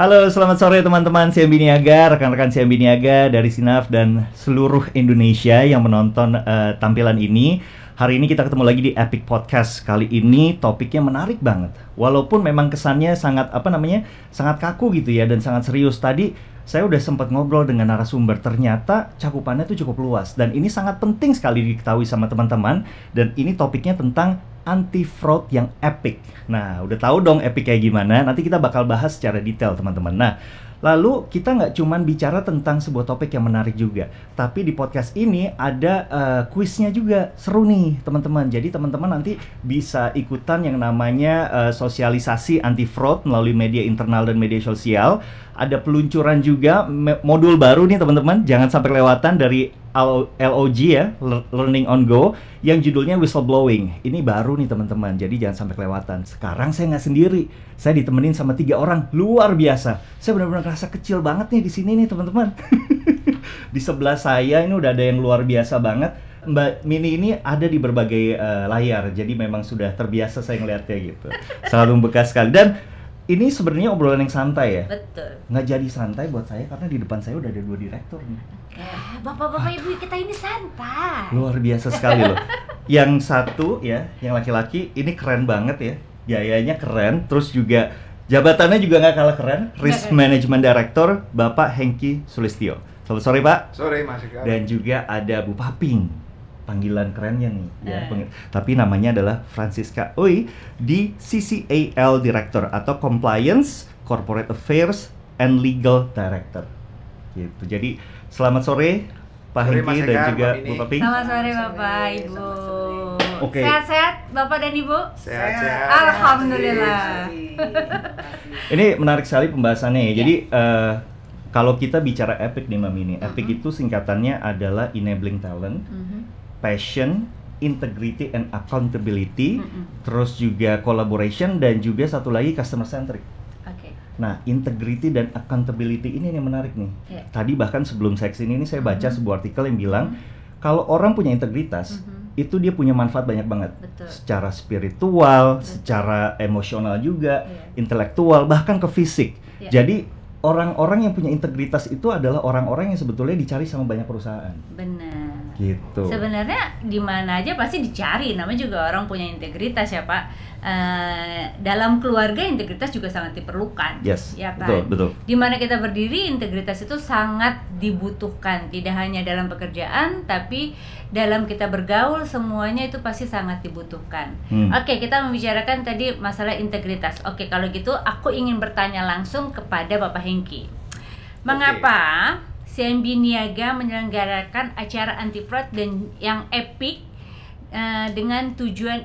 Halo, selamat sore teman-teman CMB Niaga, rekan-rekan CMB Niaga dari Sinaf dan seluruh Indonesia yang menonton tampilan ini. Hari ini kita ketemu lagi di Epic Podcast. Kali ini topiknya menarik banget. Walaupun memang kesannya sangat sangat kaku gitu ya dan sangat serius. Tadi saya udah sempat ngobrol dengan narasumber, ternyata cakupannya tuh cukup luas dan ini sangat penting sekali diketahui sama teman-teman. Dan ini topiknya tentang anti-fraud yang epic. Nah, udah tahu dong epic kayak gimana? Nanti kita bakal bahas secara detail, teman-teman. Nah, lalu kita nggak cuman bicara tentang sebuah topik yang menarik juga, tapi di podcast ini ada kuisnya juga. Seru nih, teman-teman. Jadi teman-teman nanti bisa ikutan yang namanya sosialisasi anti-fraud melalui media internal dan media sosial. Ada peluncuran juga modul baru nih, teman-teman. Jangan sampai kelewatan dari LOG ya, Learning on Go, yang judulnya Whistleblowing. Ini baru nih teman-teman, jadi jangan sampai kelewatan. Sekarang saya nggak sendiri, saya ditemenin sama 3 orang luar biasa. Saya benar-benar ngerasa kecil banget nih di sini nih teman-teman. Di sebelah saya ini udah ada yang luar biasa banget. Mbak Mini ini ada di berbagai layar, jadi memang sudah terbiasa saya ngeliatnya gitu. Sangat membekas sekali. Dan ini sebenarnya obrolan yang santai ya. Betul. Nggak jadi santai buat saya karena di depan saya udah ada 2 direktur nih. Bapak-bapak ibu kita ini santai. Luar biasa sekali loh. Yang satu ya, yang laki-laki ini keren banget ya. Gayanya keren, terus juga jabatannya juga nggak kalah keren. Risk Management Director, Bapak Hengki Sulistyo. Selamat sore Pak. Sore Mas Ika. Dan juga ada Bu Paping. Panggilan kerennya nih ya. Tapi namanya adalah Francisca Oi di CCAL Director atau Compliance, Corporate Affairs, and Legal Director. Gitu. Jadi selamat sore Pak Hengki dan juga Bu Paping. Selamat sore Bapak Ibu. Oke. Sehat-sehat Bapak dan Ibu? Sehat-sehat. Alhamdulillah. Ini menarik sekali pembahasannya ya. Jadi kalau kita bicara EPIC nih Mbak Mini, EPIC itu singkatannya adalah Enabling Talent, Passion, Integrity and Accountability, terus juga Collaboration, dan juga satu lagi Customer Centric. Nah, integrity dan accountability ini yang menarik nih. Tadi bahkan sebelum saya kesini ini saya baca sebuah artikel yang bilang kalau orang punya integritas itu dia punya manfaat banyak banget. Betul. Secara spiritual, secara emosional juga, intelektual, bahkan ke fisik. Jadi orang-orang yang punya integritas itu adalah orang-orang yang sebetulnya dicari sama banyak perusahaan. Benar. Gitu. Sebenarnya di mana aja pasti dicari, namanya juga orang punya integritas ya Pak. Dalam keluarga integritas juga sangat diperlukan. Yes, ya kan? betul. Di mana kita berdiri integritas itu sangat dibutuhkan, tidak hanya dalam pekerjaan tapi dalam kita bergaul semuanya itu pasti sangat dibutuhkan. Oke, kita membicarakan tadi masalah integritas. Oke, kalau gitu aku ingin bertanya langsung kepada Bapak Hengki. Mengapa CMB Niaga menyelenggarakan acara anti fraud dan yang epic dengan tujuan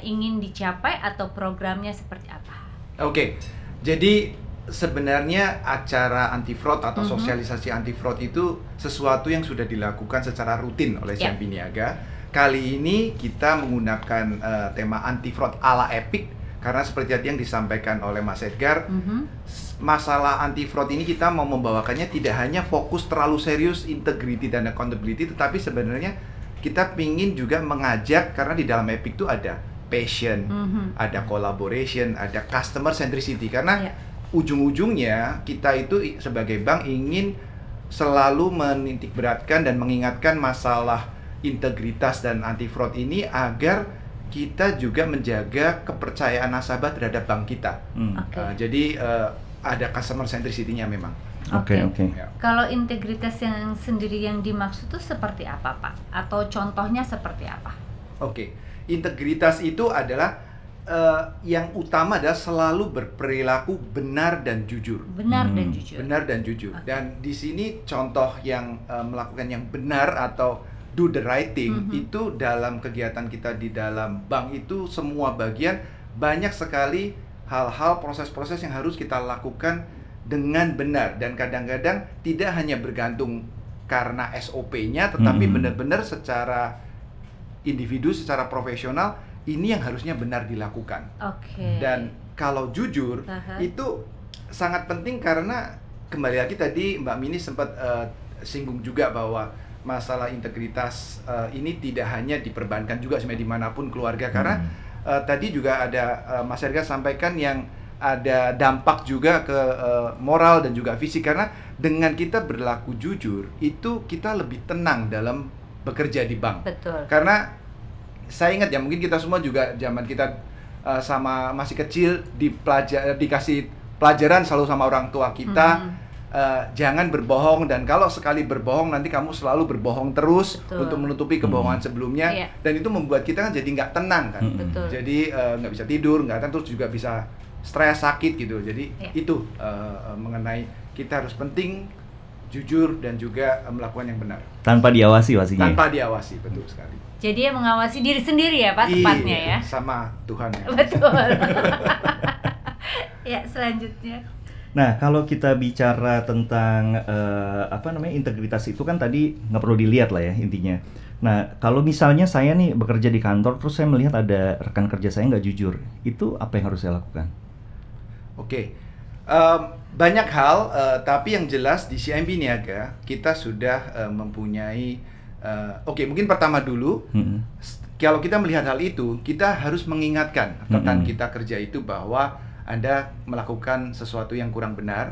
ingin dicapai atau programnya seperti apa? Oke, jadi sebenarnya acara anti fraud atau sosialisasi anti fraud itu sesuatu yang sudah dilakukan secara rutin oleh CMB Niaga. Kali ini kita menggunakan tema anti fraud ala epic karena seperti tadi yang disampaikan oleh Mas Edgar, masalah anti fraud ini kita mau membawakannya tidak hanya fokus terlalu serius integrity dan accountability, tetapi sebenarnya kita pingin juga mengajak, karena di dalam epic itu ada passion, ada collaboration, ada customer centricity, karena ujung-ujungnya kita itu sebagai bank ingin selalu menitik beratkan dan mengingatkan masalah integritas dan anti fraud ini agar kita juga menjaga kepercayaan nasabah terhadap bank kita. Jadi ada customer centricity-nya memang. Oke. Kalau integritas yang sendiri yang dimaksud itu seperti apa Pak? Atau contohnya seperti apa? Oke, integritas itu adalah yang utama adalah selalu berperilaku benar dan jujur. Benar dan jujur. Benar dan jujur. Dan di sini contoh yang melakukan yang benar atau do the right thing itu dalam kegiatan kita di dalam bank itu semua bagian banyak sekali hal-hal proses-proses yang harus kita lakukan dengan benar, dan kadang-kadang tidak hanya bergantung karena SOP-nya tetapi benar-benar secara individu, secara profesional ini yang harusnya benar dilakukan. Dan kalau jujur itu sangat penting karena kembali lagi tadi Mbak Mini sempat singgung juga bahwa masalah integritas ini tidak hanya diperbankan juga sebenarnya dimanapun keluarga, karena tadi juga ada Mas Erga sampaikan yang ada dampak juga ke moral dan juga fisik, karena dengan kita berlaku jujur itu kita lebih tenang dalam bekerja di bank. Betul. Karena saya ingat ya, mungkin kita semua juga zaman kita sama masih kecil dikasih pelajaran selalu sama orang tua kita, jangan berbohong, dan kalau sekali berbohong nanti kamu selalu berbohong terus. Betul. Untuk menutupi kebohongan sebelumnya. Dan itu membuat kita kan jadi nggak tenang kan. Betul. Jadi nggak bisa tidur, nggak tenang, terus juga bisa stres, sakit gitu. Jadi itu mengenai kita harus penting jujur dan juga melakukan yang benar tanpa diawasi pastinya. Tanpa diawasi, betul sekali. Jadi mengawasi diri sendiri ya Pak, tepatnya ya. Sama Tuhan ya. Betul. Ya, selanjutnya. Nah, kalau kita bicara tentang integritas itu kan tadi nggak perlu dilihat lah ya intinya. Nah, kalau misalnya saya nih bekerja di kantor terus saya melihat ada rekan kerja saya nggak jujur, itu apa yang harus saya lakukan? Oke. Banyak hal, tapi yang jelas di CIMB Niaga kita sudah mempunyai mungkin pertama dulu, kalau kita melihat hal itu, kita harus mengingatkan rekan kita kerja itu bahwa Anda melakukan sesuatu yang kurang benar.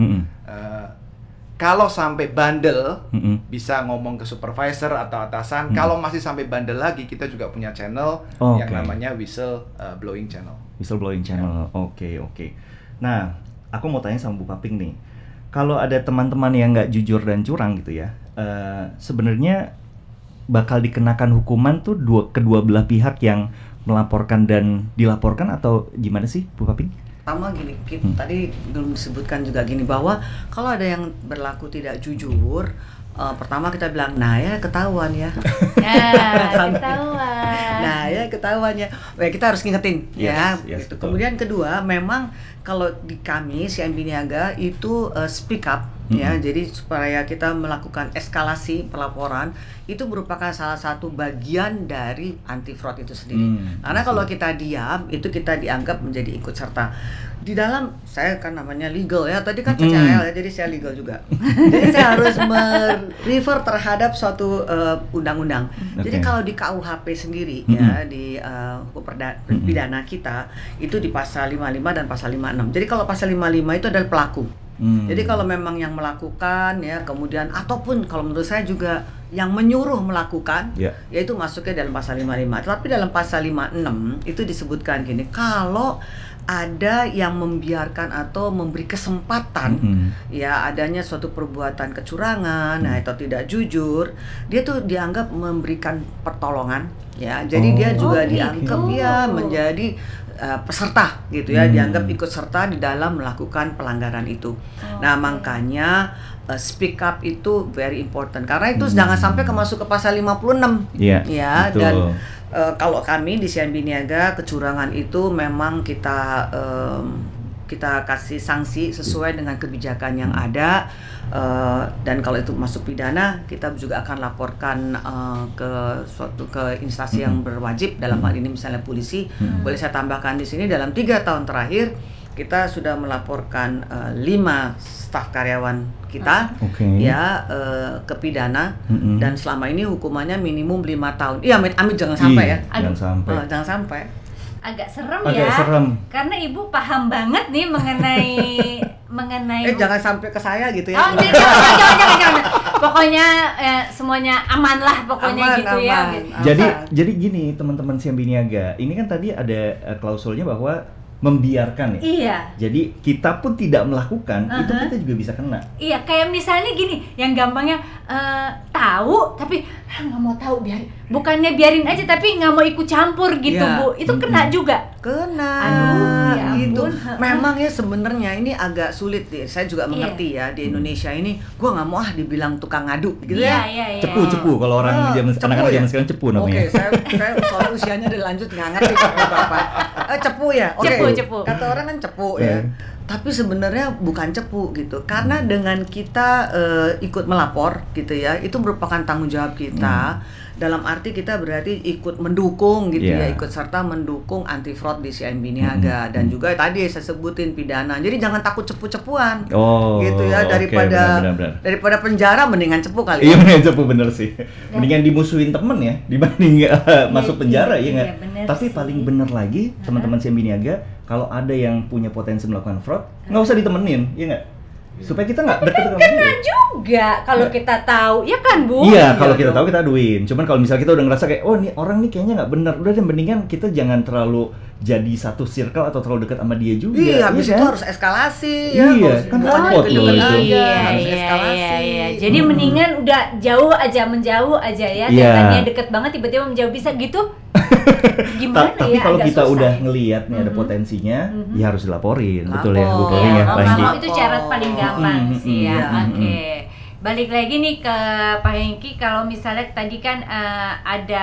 Kalau sampai bandel, bisa ngomong ke supervisor atau atasan. Kalau masih sampai bandel lagi, kita juga punya channel yang namanya whistle blowing channel. Whistle blowing channel, oke. Nah, aku mau tanya sama Bu Paping nih, kalau ada teman-teman yang nggak jujur dan curang gitu ya, sebenarnya bakal dikenakan hukuman tuh kedua belah pihak yang melaporkan dan dilaporkan, atau gimana sih Bu Paping? Pertama gini, tadi belum disebutkan juga gini, bahwa kalau ada yang berlaku tidak jujur, pertama kita bilang, nah ya ketahuan ya. Ketahuan ya. Kita harus ngingetin ya. Gitu. Kemudian kedua, memang kalau di kami CIMB Niaga itu speak up ya. Jadi supaya kita melakukan eskalasi pelaporan itu merupakan salah satu bagian dari anti fraud itu sendiri. Karena kalau kita diam, itu kita dianggap menjadi ikut serta. Di dalam, saya kan namanya legal ya, tadi kan CCL ya, jadi saya legal juga. Jadi saya harus refer terhadap suatu undang-undang. Jadi kalau di KUHP sendiri ya, di hukum pidana kita itu di pasal 55 dan pasal 56. Jadi kalau pasal 55 itu adalah pelaku. Jadi kalau memang yang melakukan ya, kemudian ataupun kalau menurut saya juga yang menyuruh melakukan, yaitu masuknya dalam pasal 55. Tapi dalam pasal 56 itu disebutkan gini, kalau ada yang membiarkan atau memberi kesempatan ya adanya suatu perbuatan kecurangan atau tidak jujur, dia tuh dianggap memberikan pertolongan ya. Jadi dia juga dianggap ya menjadi peserta gitu ya, dianggap ikut serta di dalam melakukan pelanggaran itu. Nah, makanya speak up itu very important, karena itu jangan sampai masuk ke pasal 56 ya. Betul. Dan kalau kami di CIMB Niaga, kecurangan itu memang kita kasih sanksi sesuai dengan kebijakan yang ada, dan kalau itu masuk pidana, kita juga akan laporkan ke instansi yang berwajib, dalam hal ini misalnya polisi. Boleh saya tambahkan di sini, dalam 3 tahun terakhir kita sudah melaporkan 5 staf karyawan kita ke pidana, dan selama ini hukumannya minimum 5 tahun. Iya, amit jangan sampai ya. Jangan sampai. Agak serem ya. Karena Ibu paham banget nih mengenai jangan sampai ke saya gitu ya. Jangan. Pokoknya semuanya aman lah pokoknya gitu ya. Jadi gini teman-teman CIMB Niaga, ini kan tadi ada klausulnya bahwa membiarkan ya. Iya. Jadi kita pun tidak melakukan, itu kita juga bisa kena. Iya, kayak misalnya gini, yang gampangnya tahu tapi nggak mau tahu, bukannya biarin aja tapi nggak mau ikut campur gitu, Bu. Itu kena juga. Kena. Aduh, ya gitu. Memang ya sebenarnya ini agak sulit ya. Saya juga mengerti ya, di Indonesia ini gua nggak mau dibilang tukang ngadu gitu ya. Cepu kalau orang anak-anak zaman sekarang cepu namanya. Oke, saya soal usianya udah lanjut, nggak ngerti Bapak. Cepu ya. Cepu. Kata orang kan cepu ya. Tapi sebenarnya bukan cepu gitu. Karena dengan kita ikut melapor gitu ya, itu merupakan tanggung jawab kita. Dalam arti kita berarti ikut mendukung gitu ya, ikut serta mendukung anti fraud di CIMB Niaga, dan juga tadi saya sebutin pidana. Jadi jangan takut cepu-cepuan gitu ya, daripada penjara mendingan cepu kali. Iya, mendingan cepu, bener sih. Mendingan dimusuhin temen ya dibanding masuk penjara ya nggak. Tapi paling bener lagi teman-teman CIMB Niaga, kalau ada yang punya potensi melakukan fraud, nggak usah ditemenin, ya nggak? Supaya kita nggak deket sama Kena dia. juga kalau kita tahu, ya kan Bu? Iya, kalau kita tahu kita aduin. Cuman kalau misalnya kita udah ngerasa kayak, oh nih orang nih kayaknya nggak benar, udah deh mendingan kita jangan terlalu jadi satu circle atau terlalu dekat sama dia juga. Iya, habis kan? itu harus eskalasi Iya, ya. kan Bukannya repot loh deket-deket itu. aja, Iya, harus iya, eskalasi. iya. Jadi mendingan udah jauh aja, menjauh aja ya. Iya. Tadinya deket banget tiba-tiba menjauh, bisa gitu. Gimana Tapi ya? kalau agak kita susah udah ya. ngelihat nih ada potensinya, ya harus dilaporin, Lapor. betul ya, Bu Pauline Iya, ya, oh, Pak Hengki? kalau itu cara paling gampang sih ya. Iya. Oke. Balik lagi nih ke Pak Hengki, kalau misalnya tadi kan ada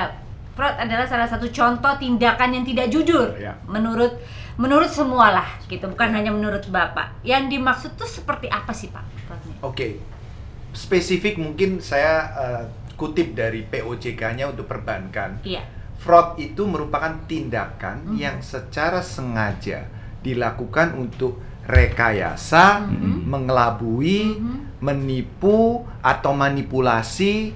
fraud adalah salah satu contoh tindakan yang tidak jujur. Ya. Menurut semua lah gitu, bukan hanya menurut Bapak. Yang dimaksud tuh seperti apa sih Pak fraudnya? Oke. Spesifik mungkin saya kutip dari POJK-nya untuk perbankan. Iya. Fraud itu merupakan tindakan yang secara sengaja dilakukan untuk rekayasa, mengelabui, menipu atau manipulasi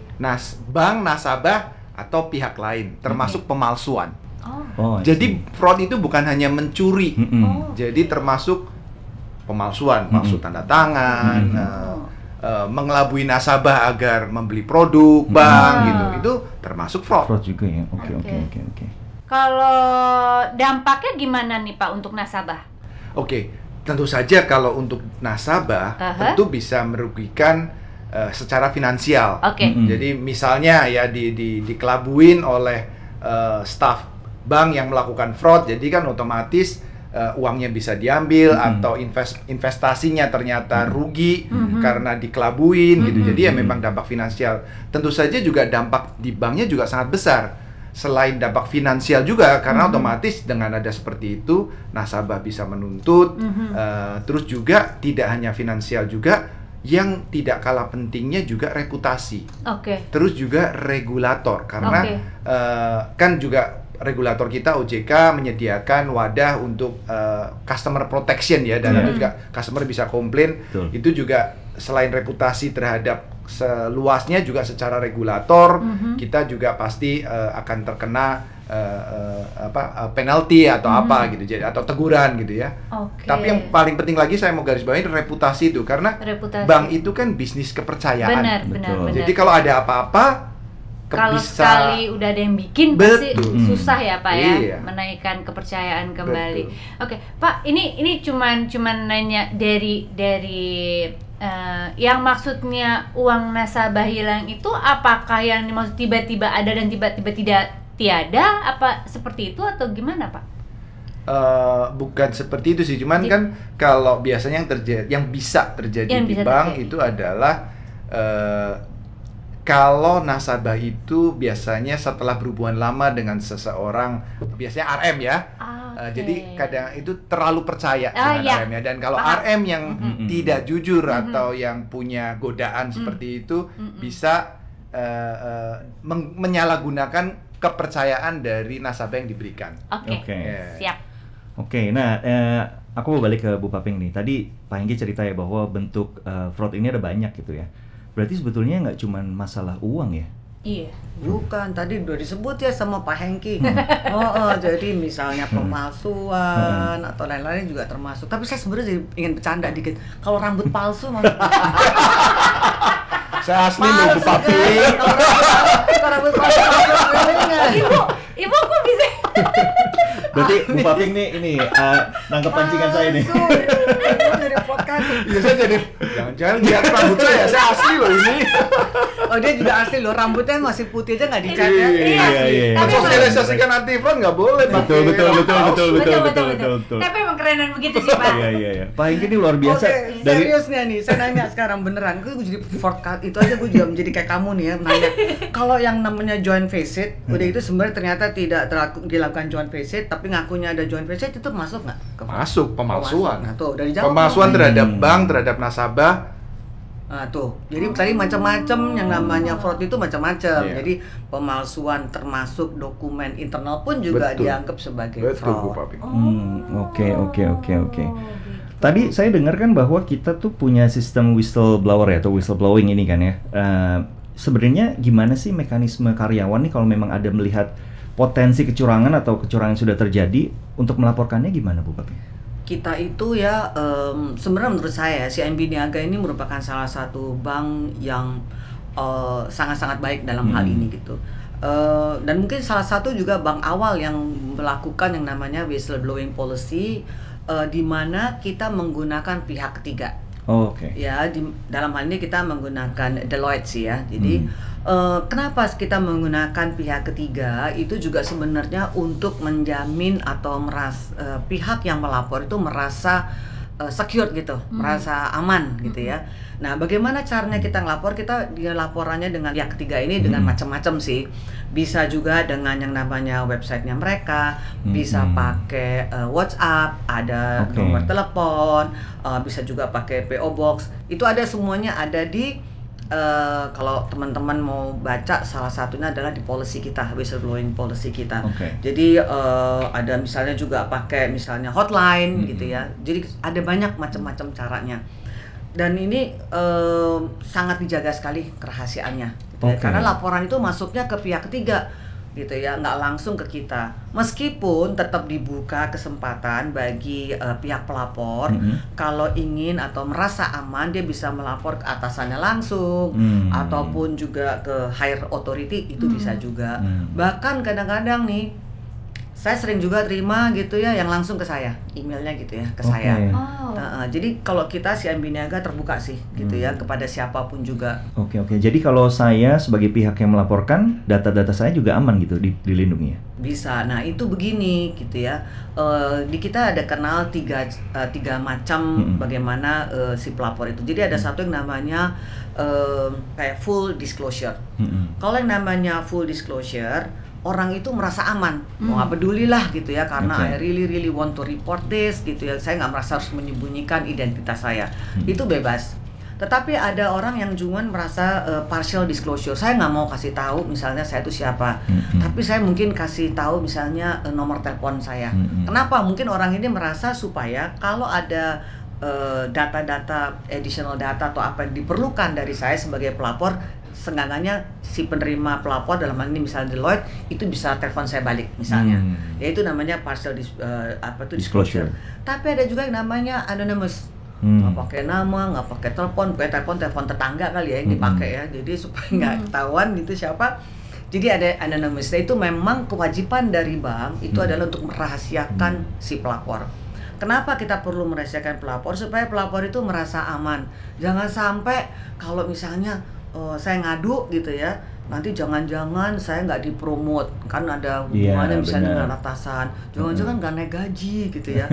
bank, nasabah atau pihak lain, termasuk pemalsuan. Oh, Jadi fraud itu bukan hanya mencuri, Oh. jadi termasuk pemalsuan, palsu tanda tangan, mengelabui nasabah agar membeli produk bank gitu, itu termasuk fraud. fraud juga ya. Oke. Oke. Kalau dampaknya gimana nih Pak untuk nasabah? Oke, tentu saja kalau untuk nasabah tentu bisa merugikan secara finansial. Oke. Jadi misalnya ya dikelabuin oleh staf bank yang melakukan fraud, jadi kan otomatis uangnya bisa diambil atau investasinya ternyata rugi karena dikelabuin gitu. Jadi ya memang dampak finansial. Tentu saja juga dampak di banknya juga sangat besar. Selain dampak finansial juga karena otomatis dengan ada seperti itu nasabah bisa menuntut. Terus juga tidak hanya finansial juga, yang tidak kalah pentingnya juga reputasi. Oke. Terus juga regulator karena kan juga regulator kita OJK menyediakan wadah untuk customer protection ya, dan itu juga customer bisa komplain. Itu juga selain reputasi terhadap seluasnya juga secara regulator kita juga pasti akan terkena penalti atau apa gitu, jadi atau teguran gitu ya. Tapi yang paling penting lagi saya mau garis bawahi reputasi itu, karena bank itu kan bisnis kepercayaan. Benar. Jadi kalau ada apa-apa, kalau sekali udah ada yang bikin pasti susah ya Pak ya, menaikkan kepercayaan kembali. Oke Pak, ini cuman nanya dari yang maksudnya uang nasabah hilang itu apakah yang dimaksud tiba-tiba ada dan tiba-tiba tidak tiada, apa seperti itu atau gimana Pak? Bukan seperti itu sih, cuman kan kalau biasanya yang bisa terjadi di bank itu adalah kalau nasabah itu biasanya setelah berhubungan lama dengan seseorang, biasanya RM ya. Jadi kadang itu terlalu percaya dengan RM ya. Dan kalau RM yang tidak jujur atau yang punya godaan seperti itu bisa menyalahgunakan kepercayaan dari nasabah yang diberikan. Siap. Oke, nah aku mau balik ke Bu Paping nih. Tadi Pak Hengki cerita ya bahwa bentuk fraud ini ada banyak gitu ya. Berarti sebetulnya nggak cuma masalah uang ya? Iya. Bukan, tadi udah disebut ya sama Pak Hengki. Jadi misalnya pemalsuan atau lain-lain juga termasuk. Tapi saya sebenarnya ingin bercanda dikit. Kalau rambut palsu saya asli loh Bu Paping. Kalau rambut palsu Ibu kok bisa? Berarti Bu Paping nih ini nangkep pancingan saya nih. Dari podcast. Iya, saya jadi jangan lihat rambut saya asli loh ini. Oh, dia juga asli loh, rambutnya masih putih aja nggak dicat ya. Iya. Sosialisasikan anti fraud nggak boleh. Betul. Tapi emang kerenan begitu sih Pak. Iya. Pak Hengki ini luar biasa. Seriusnya nih, saya nanya sekarang beneran. Gue jadi forecast itu aja, gue juga menjadi kayak kamu nih ya, nanya. Kalau yang namanya joint visit, udah itu sebenarnya ternyata tidak dilakukan joint visit, tapi ngakunya ada joint visit, itu masuk nggak? Masuk, pemalsuan. Nah tuh, dari jauh. Pemalsuan terhadap bank, terhadap nasabah. Nah tuh, jadi tadi macam-macam yang namanya fraud itu macam-macam. Jadi pemalsuan termasuk dokumen internal pun juga dianggap sebagai fraud. Oke. Tadi saya dengar kan bahwa kita tuh punya sistem whistleblower ya, atau whistleblowing ini kan ya. Sebenarnya gimana sih mekanisme karyawan nih kalau memang ada melihat potensi kecurangan atau kecurangan sudah terjadi, untuk melaporkannya gimana Bu Papi? Kita itu ya sebenarnya menurut saya CIMB Niaga ini merupakan salah satu bank yang sangat-sangat baik dalam hal ini gitu. Dan mungkin salah satu juga bank awal yang melakukan yang namanya whistleblowing policy, di mana kita menggunakan pihak ketiga. Ya, dalam hal ini kita menggunakan Deloitte sih ya. Jadi kenapa kita menggunakan pihak ketiga itu juga sebenarnya untuk menjamin atau pihak yang melapor itu merasa secure gitu, merasa aman gitu ya. Nah, bagaimana caranya kita ngelapor? Dia laporannya dengan pihak ketiga ini dengan macam-macam sih. Bisa juga dengan yang namanya websitenya mereka, bisa pakai WhatsApp, ada nomor telepon, bisa juga pakai PO Box. Itu ada semuanya ada di kalau teman-teman mau baca, salah satunya adalah di policy kita, whistleblowing policy kita. Jadi ada misalnya juga pakai misalnya hotline gitu ya. Jadi ada banyak macam-macam caranya. Dan ini sangat dijaga sekali kerahasiaannya, gitu ya. Karena laporan itu masuknya ke pihak ketiga, gitu ya, nggak langsung ke kita. Meskipun tetap dibuka kesempatan bagi pihak pelapor, kalau ingin atau merasa aman, dia bisa melapor ke atasannya langsung, ataupun juga ke higher authority, itu bisa juga. Bahkan kadang-kadang nih, saya sering juga terima gitu ya, yang langsung ke saya, emailnya gitu ya, ke saya. Jadi kalau kita CIMB Niaga terbuka sih gitu ya, kepada siapapun juga. Jadi kalau saya sebagai pihak yang melaporkan, data-data saya juga aman gitu, dilindungi ya? Bisa. Nah itu begini gitu ya, di kita ada kenal tiga macam bagaimana si pelapor itu. Jadi ada satu yang namanya kayak full disclosure. Kalau yang namanya full disclosure, orang itu merasa aman, mau nggak peduli lah gitu ya, karena I really want to report this gitu ya, saya nggak merasa harus menyembunyikan identitas saya, itu bebas. Tetapi ada orang yang cuma merasa partial disclosure, saya nggak mau kasih tahu misalnya saya itu siapa, tapi saya mungkin kasih tahu misalnya nomor telepon saya. Kenapa? Mungkin orang ini merasa supaya kalau ada data-data, additional data atau apa yang diperlukan dari saya sebagai pelapor, seenggaknya si penerima pelapor dalam hal ini misalnya Deloitte itu bisa telepon saya balik misalnya. Ya itu namanya partial disclosure. Tapi ada juga yang namanya anonymous. Nggak pakai nama, nggak pakai telepon tetangga kali ya yang dipakai ya. Jadi supaya nggak ketahuan itu siapa. Jadi ada anonymous. Nah, itu memang kewajiban dari bank itu adalah untuk merahasiakan si pelapor. Kenapa kita perlu merahasiakan pelapor? Supaya pelapor itu merasa aman. Jangan sampai kalau misalnya saya ngadu gitu ya, nanti jangan-jangan saya nggak dipromot, kan ada hubungannya misalnya dengan atasan, jangan-jangan nggak naik gaji gitu ya,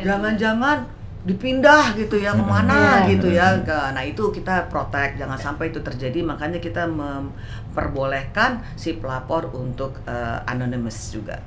jangan-jangan dipindah gitu ya kemana gitu ya. Nah itu kita protect, jangan sampai itu terjadi, makanya kita memperbolehkan si pelapor untuk anonymous juga.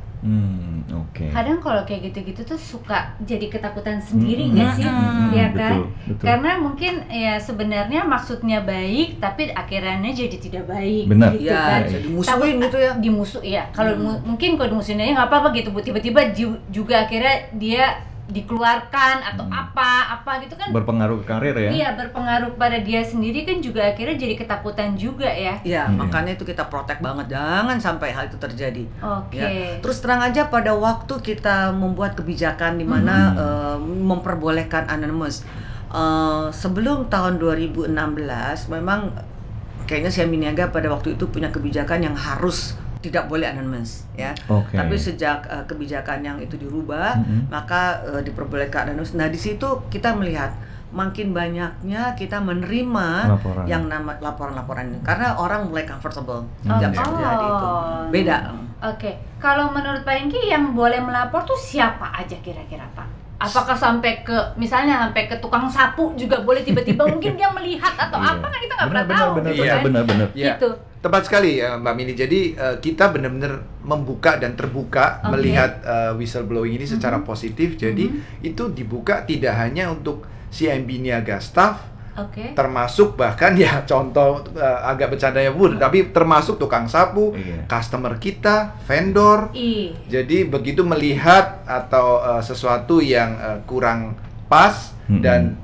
Kadang kalau kayak gitu-gitu tuh suka jadi ketakutan sendiri nggak sih, ya kan? Betul. Karena mungkin ya sebenarnya maksudnya baik, tapi akhirnya jadi tidak baik. Benar. Gitu kan? Dimusuhin gitu ya. Dimusuh ya. Kalau mungkin kalau dimusuhin aja nggak apa-apa gitu, tiba-tiba juga akhirnya dia dikeluarkan atau apa gitu kan, berpengaruh ke karir ya. Iya, berpengaruh pada dia sendiri kan, juga akhirnya jadi ketakutan juga ya. Iya, makanya itu kita protect banget, jangan sampai hal itu terjadi. Ya. Terus terang aja pada waktu kita membuat kebijakan di mana memperbolehkan anonymous, sebelum tahun 2016 memang kayaknya CIMB Niaga pada waktu itu punya kebijakan yang harus tidak boleh anonymous ya. Tapi sejak kebijakan yang itu dirubah, maka diperbolehkan anonymous. Nah di situ kita melihat makin banyaknya kita menerima yang nama laporan-laporan ini, karena orang mulai comfortable sejak terjadi itu. Beda. Kalau menurut Pak Hengki yang boleh melapor tuh siapa aja kira-kira Pak? Apakah sampai ke misalnya sampai ke tukang sapu juga boleh, tiba-tiba mungkin dia melihat atau apa, kan kita nggak pernah tahu. Benar. Gitu. Tepat sekali ya Mbak Mini. Jadi kita benar-benar membuka dan terbuka melihat whistleblowing ini secara positif. Jadi itu dibuka tidak hanya untuk CIMB Niaga staff, termasuk bahkan ya contoh agak bercandanya Bu, tapi termasuk tukang sapu, customer kita, vendor. Jadi begitu melihat atau sesuatu yang kurang pas dan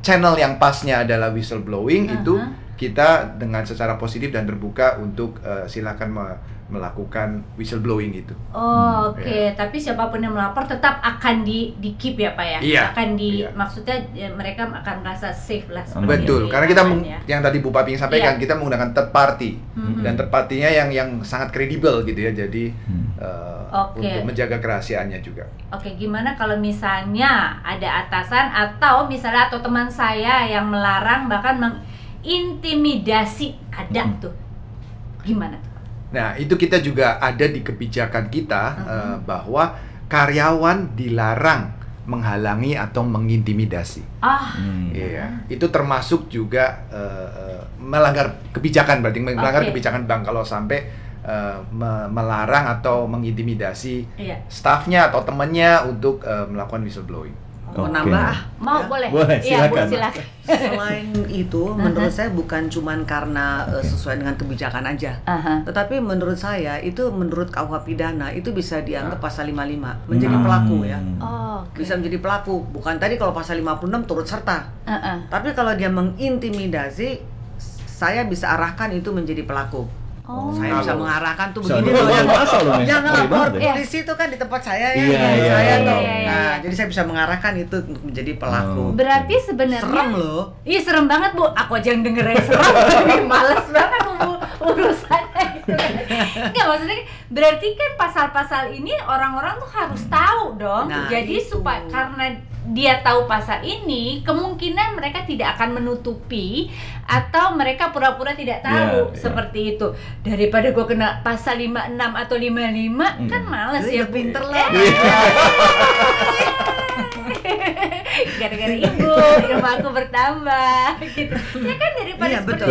channel yang pasnya adalah whistleblowing, itu kita dengan secara positif dan terbuka untuk silakan melakukan whistleblowing itu. Oke. Tapi siapapun yang melapor tetap akan di keep ya Pak ya? Iya. Akan maksudnya mereka akan merasa safe lah. Betul, karena kita yang tadi Bu Paping sampaikan, kita menggunakan third party dan third party-nya yang sangat kredibel gitu ya, jadi untuk menjaga kerahasiaannya juga. Oke, gimana kalau misalnya ada atasan atau misalnya teman saya yang melarang bahkan mengintimidasi, ada tuh, gimana tuh? Nah, itu kita juga ada di kebijakan kita bahwa karyawan dilarang menghalangi atau mengintimidasi. Iya, itu termasuk juga melanggar kebijakan, berarti melanggar kebijakan bank kalau sampai melarang atau mengintimidasi stafnya atau temannya untuk melakukan whistleblowing. Menambah mau boleh silakan. Selain itu, menurut saya bukan cuman karena sesuai dengan kebijakan aja, tetapi menurut saya itu menurut KUH pidana itu bisa dianggap pasal 55 menjadi pelaku ya. Bisa menjadi pelaku, bukan tadi kalau pasal 56 turut serta. Tapi kalau dia mengintimidasi, saya bisa arahkan itu menjadi pelaku. Saya bisa mengarahkan tuh begini loh, jangan lapor polisi itu kan di tempat saya ya, Nah, jadi saya bisa mengarahkan itu untuk menjadi pelaku. Berarti sebenarnya serem loh. Iya, serem banget Bu. Aku aja yang dengerin serem, malas banget urusannya gitu. Nggak, maksudnya berarti kan pasal-pasal ini orang-orang tuh harus tahu dong. Jadi supaya karena dia tahu pasal ini, kemungkinan mereka tidak akan menutupi atau mereka pura-pura tidak tahu seperti itu. Daripada gue kena pasal 56 atau 55 kan males ya, pinter lah. Gara-gara ibu, ilmu aku bertambah gitu. Ya kan, daripada kita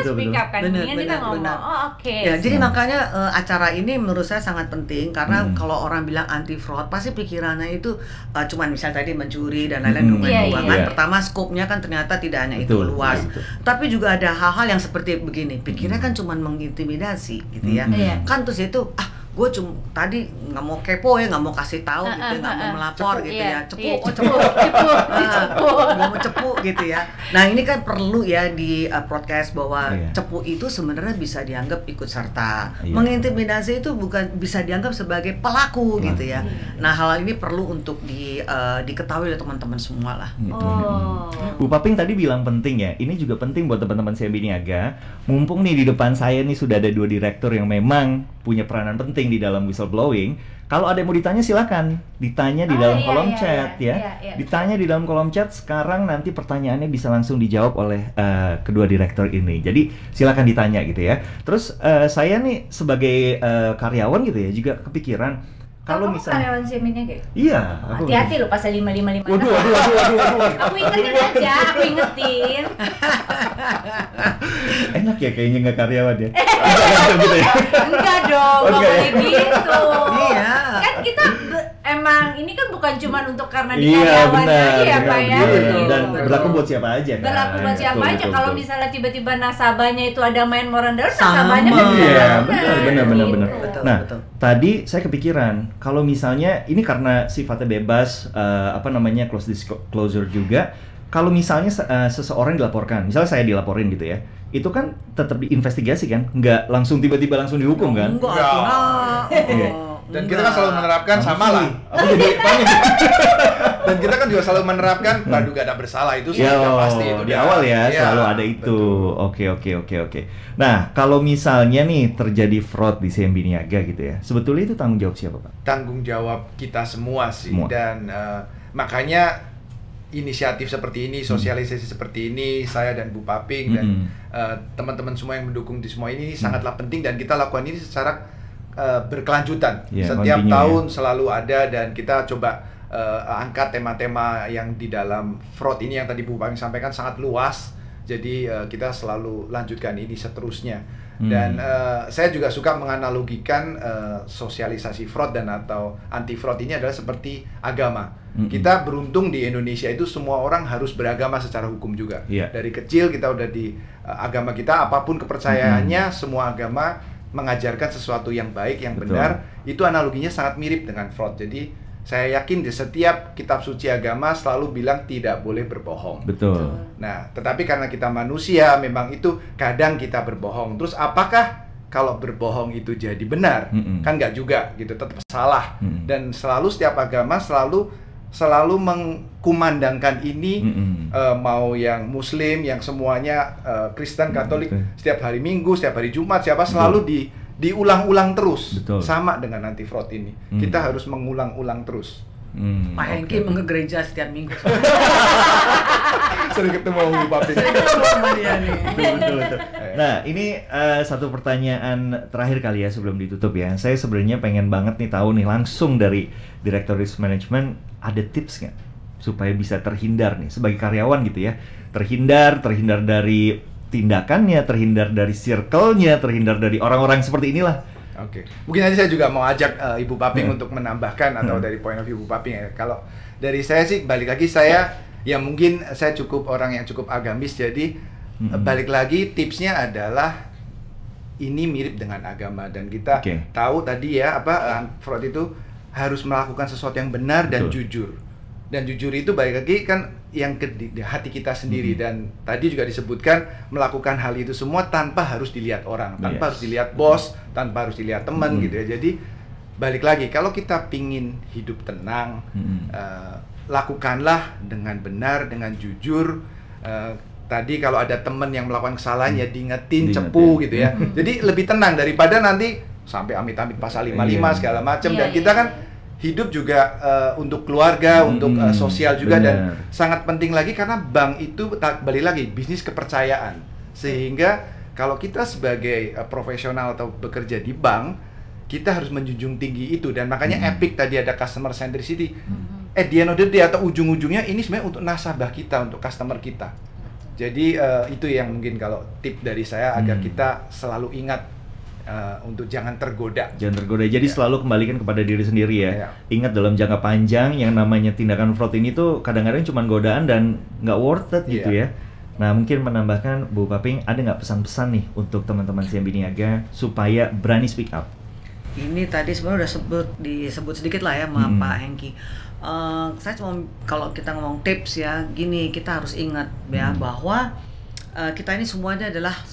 speak up kan, mendingan kita ngomong. Ya, jadi makanya acara ini menurut saya sangat penting, karena kalau orang bilang anti fraud pasti pikirannya itu cuman misal tadi mencuri dan lain-lain keuangan. Pertama, skopnya kan ternyata tidak hanya itu luas. Tapi juga ada hal-hal yang seperti begini. Pikirnya kan cuman mengintimidasi gitu ya. Kan terus itu gue cuma tadi nggak mau kepo ya, nggak mau kasih tahu gitu, nggak mau melapor gitu ya, cepu nggak mau cepu gitu ya. Nah, ini kan perlu ya di broadcast bahwa cepu itu sebenarnya bisa dianggap ikut serta, mengintimidasi itu bukan bisa dianggap sebagai pelaku gitu ya. Nah, hal ini perlu untuk diketahui oleh teman-teman semua lah. Bu Paping tadi bilang penting ya, ini juga penting buat teman-teman CMB Niaga. Mumpung nih di depan saya nih sudah ada 2 direktur yang memang punya peranan penting di dalam whistleblowing. Kalau ada yang mau ditanya silakan ditanya di dalam kolom chat ya. Ditanya di dalam kolom chat sekarang, nanti pertanyaannya bisa langsung dijawab oleh kedua direktur ini. Jadi silakan ditanya gitu ya. Terus saya nih sebagai karyawan gitu ya juga kepikiran kalau misalnya karyawan CMB Niaga. Iya, hati-hati loh pasal 555. Waduh. Aku ingetin aja, aku ingetin. Enak ya kayaknya nggak karyawan ya. Enggak dong, nggak boleh gitu. Iya. Kan kita emang ini kan bukan cuma untuk karena di karyawan aja ya Pak ya. Dan berlaku buat siapa aja kan. Berlaku buat siapa aja. Kalau misalnya tiba-tiba nasabahnya itu ada main morandal, nasabahnya kan benar. Nah, tadi saya kepikiran kalau misalnya ini karena sifatnya bebas, close disclosure juga. Kalau misalnya seseorang dilaporkan, misalnya saya dilaporin gitu ya, itu kan tetap diinvestigasi kan, nggak langsung tiba-tiba langsung dihukum kan? Dan kita kan selalu menerapkan sama lah. Dan kita kan juga selalu menerapkan praduga tak bersalah, itu sudah pasti itu di awal ya, selalu ada itu. Oke. Nah, kalau misalnya nih terjadi fraud di CMB Niaga gitu ya, sebetulnya itu tanggung jawab siapa Pak? Tanggung jawab kita semua sih. Dan makanya inisiatif seperti ini, sosialisasi seperti ini, saya dan Bu Paping dan teman-teman semua yang mendukung di semua ini sangatlah penting, dan kita lakukan ini secara berkelanjutan. Setiap tahun selalu ada, dan kita coba angkat tema-tema yang di dalam fraud ini yang tadi Bu Paping sampaikan sangat luas. Jadi kita selalu lanjutkan ini seterusnya. Dan saya juga suka menganalogikan sosialisasi fraud dan atau anti fraud ini adalah seperti agama. Kita beruntung di Indonesia itu semua orang harus beragama secara hukum juga. Dari kecil kita udah di agama kita, apapun kepercayaannya, semua agama mengajarkan sesuatu yang baik, yang benar. Itu analoginya sangat mirip dengan fraud. Jadi Saya yakin di setiap kitab suci agama selalu bilang tidak boleh berbohong. Betul. Nah, tetapi karena kita manusia, memang itu kadang kita berbohong. Terus apakah kalau berbohong itu jadi benar? Kan nggak juga, gitu, tetap salah. Dan selalu setiap agama selalu mengkumandangkan ini, mau yang Muslim, yang semuanya Kristen, Katolik, setiap hari Minggu, setiap hari Jumat, selalu diulang-ulang terus. Betul. Sama dengan anti fraud ini, kita harus mengulang-ulang terus. Pak Hengki ke gereja setiap minggu. Sering ketemu Ibu Papi. Betul. Nah, ini satu pertanyaan terakhir kali ya sebelum ditutup ya. Saya sebenarnya pengen banget nih tahu nih langsung dari Direktur Risk Management, ada tips nggak supaya bisa terhindar nih sebagai karyawan gitu ya, terhindar dari tindakannya, terhindar dari circle-nya, terhindar dari orang-orang seperti inilah. Oke. Mungkin nanti saya juga mau ajak Ibu Paping untuk menambahkan atau dari point of view Ibu Paping ya. Kalau dari saya sih balik lagi, saya ya mungkin saya cukup orang yang cukup agamis, jadi balik lagi tipsnya adalah ini mirip dengan agama, dan kita tahu tadi ya fraud itu harus melakukan sesuatu yang benar dan jujur. Dan jujur itu balik lagi kan yang di hati kita sendiri, dan tadi juga disebutkan melakukan hal itu semua tanpa harus dilihat orang, tanpa harus dilihat bos, tanpa harus dilihat teman gitu ya. Jadi balik lagi, kalau kita pingin hidup tenang, lakukanlah dengan benar, dengan jujur. Tadi kalau ada teman yang melakukan kesalahan ya diingetin, cepu gitu ya. Jadi lebih tenang daripada nanti sampai amit-amit pasal 55 segala macam. Dan kita kan hidup juga untuk keluarga, untuk sosial juga, dan sangat penting lagi karena bank itu balik lagi bisnis kepercayaan. Sehingga kalau kita sebagai profesional atau bekerja di bank, kita harus menjunjung tinggi itu, dan makanya Epic tadi ada customer centricity. At the end of the day atau ujung-ujungnya ini sebenarnya untuk nasabah kita, untuk customer kita. Jadi itu yang mungkin kalau tip dari saya agar kita selalu ingat untuk jangan tergoda. Jadi selalu kembalikan kepada diri sendiri ya. Ingat dalam jangka panjang yang namanya tindakan fraud ini tuh kadang-kadang cuma godaan dan nggak worth it gitu ya. Nah, mungkin menambahkan Bu Paping, ada nggak pesan-pesan nih untuk teman-teman CIMB Niaga supaya berani speak up? Ini tadi sebenarnya udah disebut sedikit lah ya sama Pak Hengki. Saya cuma kalau kita ngomong tips ya, gini, kita harus ingat ya bahwa kita ini semuanya adalah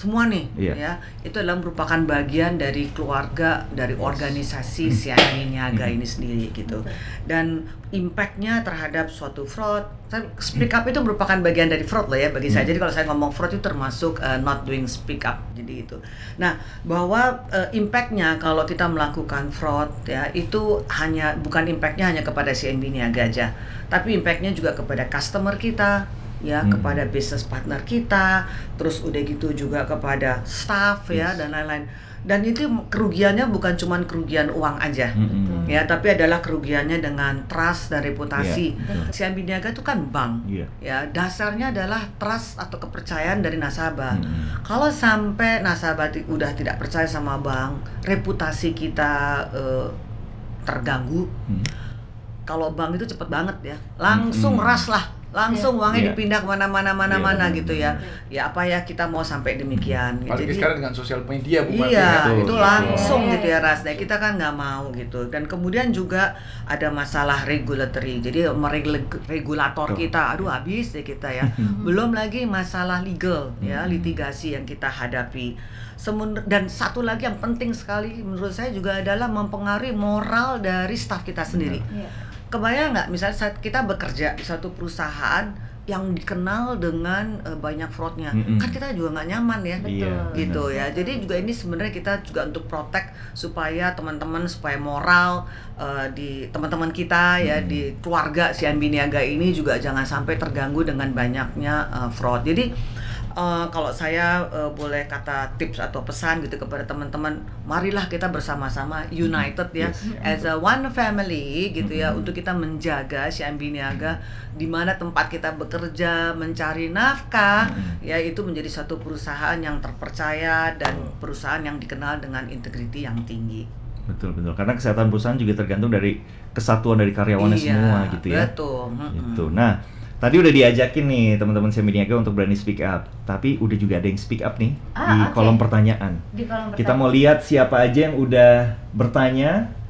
ya, itu adalah merupakan bagian dari keluarga, dari organisasi CIMB Niaga ini sendiri gitu. Dan impactnya terhadap suatu fraud, speak up itu merupakan bagian dari fraud lah ya bagi saya. Jadi kalau saya ngomong fraud itu termasuk not doing speak up, jadi itu. Nah, bahwa impactnya kalau kita melakukan fraud ya, itu bukan impactnya hanya kepada CIMB Niaga aja, tapi impactnya juga kepada customer kita ya, kepada business partner kita, terus udah gitu juga kepada staff ya, dan lain-lain. Dan itu kerugiannya bukan cuma kerugian uang aja ya, tapi adalah kerugiannya dengan trust dan reputasi. CIMB Niaga itu kan bank ya, dasarnya adalah trust atau kepercayaan dari nasabah. Kalau sampai nasabah udah tidak percaya sama bank, reputasi kita terganggu. Kalau bank itu cepet banget ya, langsung ras lah, langsung uangnya dipindah kemana-mana gitu ya. Ya apa ya, kita mau sampai demikian. Jadi sekarang dengan sosial media itu langsung gitu ya ras. Nah, kita kan nggak mau gitu. Dan kemudian juga ada masalah regulatory. Jadi regulator kita, aduh habis deh kita ya. Belum lagi masalah legal ya, litigasi yang kita hadapi. Dan satu lagi yang penting sekali menurut saya juga adalah mempengaruhi moral dari staf kita sendiri. Kebayang nggak misalnya saat kita bekerja di suatu perusahaan yang dikenal dengan banyak fraudnya, kan kita juga nggak nyaman ya, gitu ya. Jadi juga ini sebenarnya kita juga untuk protect supaya teman-teman, supaya moral di teman-teman kita ya, di keluarga CIMB Niaga ini juga jangan sampai terganggu dengan banyaknya fraud. Jadi kalau saya boleh kata tips atau pesan gitu kepada teman-teman, marilah kita bersama-sama united ya, as a one family gitu ya, untuk kita menjaga CIMB Niaga di mana tempat kita bekerja, mencari nafkah ya, itu menjadi satu perusahaan yang terpercaya dan perusahaan yang dikenal dengan integriti yang tinggi. Betul. Karena kesehatan perusahaan juga tergantung dari kesatuan dari karyawannya semua gitu ya. Betul. Gitu. Nah, tadi udah diajakin nih teman-teman CIMB Niaga untuk berani speak up, tapi udah juga ada yang speak up nih di kolom pertanyaan. Kita mau lihat siapa aja yang udah bertanya.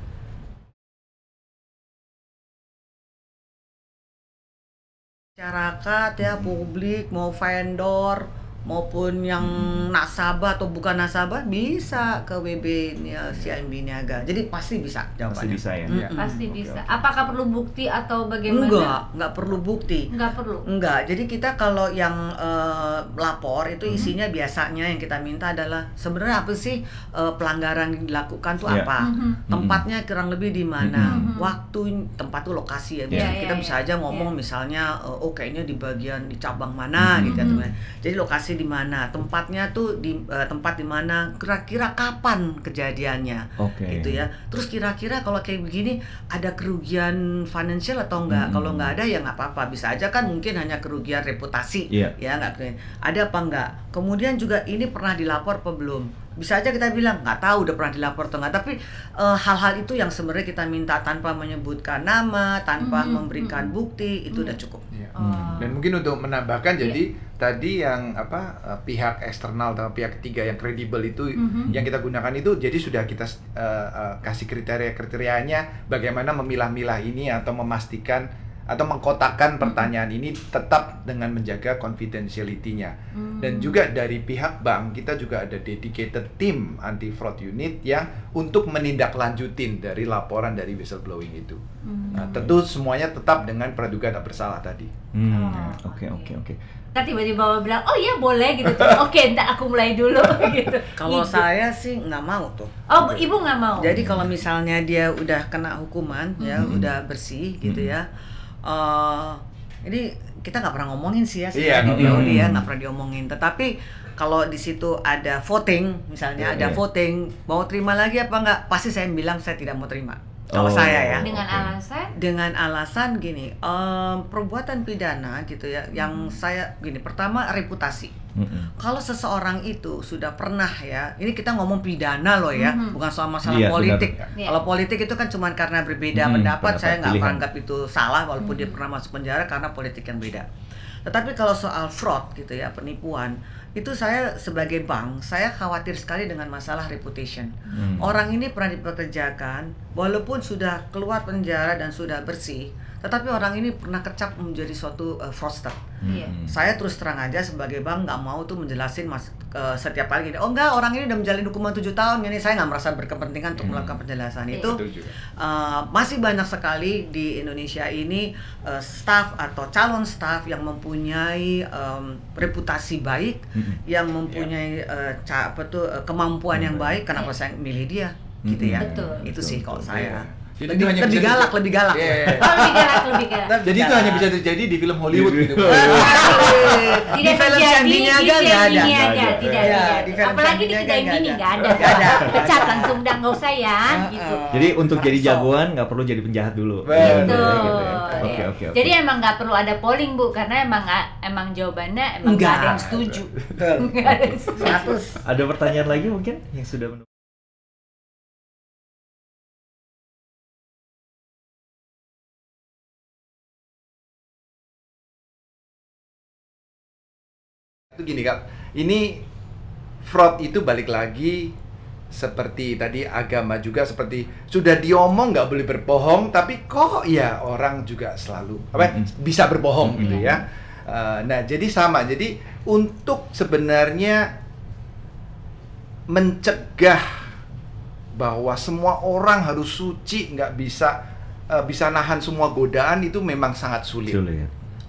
masyarakat ya, publik, mau vendor maupun yang nasabah atau bukan nasabah bisa ke WB-nya CIMB Niaga. Jadi pasti bisa jawabannya. Pasti bisa ya. Pasti bisa. Apakah perlu bukti atau bagaimana? Enggak perlu bukti. Enggak perlu. Enggak. Jadi kita kalau yang lapor itu isinya biasanya yang kita minta adalah sebenarnya apa sih pelanggaran yang dilakukan tuh apa? Tempatnya kurang lebih di mana? Waktu, tempat tuh lokasi ya. Kita bisa aja ngomong misalnya kayaknya di bagian di cabang mana gitu ya. Jadi lokasi di mana, tempatnya tuh di tempat di mana, kira-kira kapan kejadiannya, gitu ya. Terus kira-kira kalau kayak begini ada kerugian financial atau enggak? Kalau enggak ada ya nggak apa-apa, bisa aja kan mungkin hanya kerugian reputasi, ya nggak. Ada apa enggak? Kemudian juga ini pernah dilapor apa belum? Bisa aja kita bilang nggak tahu udah pernah dilapor atau nggak, tapi hal-hal itu yang sebenarnya kita minta tanpa menyebutkan nama, tanpa memberikan bukti, itu udah cukup. Dan mungkin untuk menambahkan, jadi tadi yang pihak eksternal atau pihak ketiga yang kredibel itu yang kita gunakan itu, jadi sudah kita kasih kriteria-kriterianya bagaimana memilah-milah ini atau memastikan atau mengkotakkan pertanyaan ini tetap dengan menjaga confidentiality-nya. Dan juga dari pihak bank kita juga ada dedicated team anti fraud unit yang untuk menindaklanjutin dari laporan dari whistleblowing itu. Nah, tentu semuanya tetap dengan praduga tak bersalah tadi. Oke. Ntar tiba-tiba bilang, oh iya boleh gitu. Oke, ntar aku mulai dulu gitu. Kalau saya sih nggak mau tuh. Oh, ibu nggak mau? Jadi kalau misalnya dia udah kena hukuman, ya udah bersih gitu ya. Ini kita nggak pernah ngomongin sih ya, dia nggak pernah diomongin. Tetapi kalau di situ ada voting, misalnya ada voting, mau terima lagi apa nggak? Pasti saya bilang saya tidak mau terima. Kalau saya ya. Dengan alasan? Dengan alasan gini, perbuatan pidana gitu ya, yang saya gini, pertama reputasi. Kalau seseorang itu sudah pernah ya, ini kita ngomong pidana loh ya, bukan soal masalah politik. Kalau politik itu kan cuma karena berbeda pendapat, saya nggak anggap itu salah walaupun dia pernah masuk penjara karena politik yang beda. Tetapi kalau soal fraud gitu ya, penipuan, itu saya sebagai bank, saya khawatir sekali dengan masalah reputation. Orang ini pernah dipekerjakan, walaupun sudah keluar penjara dan sudah bersih, tetapi orang ini pernah kecap menjadi suatu fraudster. Saya terus terang aja sebagai bank nggak mau tuh menjelasin setiap kali gini, oh enggak, orang ini udah menjalani hukuman 7 tahun, ini saya nggak merasa berkepentingan untuk melakukan penjelasan itu. Masih banyak sekali di Indonesia ini staff atau calon staff yang mempunyai reputasi baik, yang mempunyai kemampuan yang baik. Kenapa saya milih dia, gitu ya? Itu sih kalau saya. Jadi lebih galak. Oh, lebih galak. Jadi itu hanya bisa terjadi di film Hollywood gitu. Di film CIMB Niaga nggak ada. Tidak. Apalagi di kedai mini nggak ada. Pecat langsung, udah nggak usah ya. Gitu. Jadi untuk jadi jagoan nggak perlu jadi penjahat dulu. Oke. Jadi emang nggak perlu ada polling, Bu, karena emang jawabannya emang nggak ada yang setuju. Ada pertanyaan lagi mungkin yang sudah itu gini Kak, ini fraud itu balik lagi seperti tadi agama juga, seperti sudah diomong nggak boleh berbohong, tapi kok ya orang juga selalu bisa berbohong gitu ya. Nah jadi sama, jadi untuk sebenarnya mencegah bahwa semua orang harus suci, nggak bisa nahan semua godaan, itu memang sangat sulit.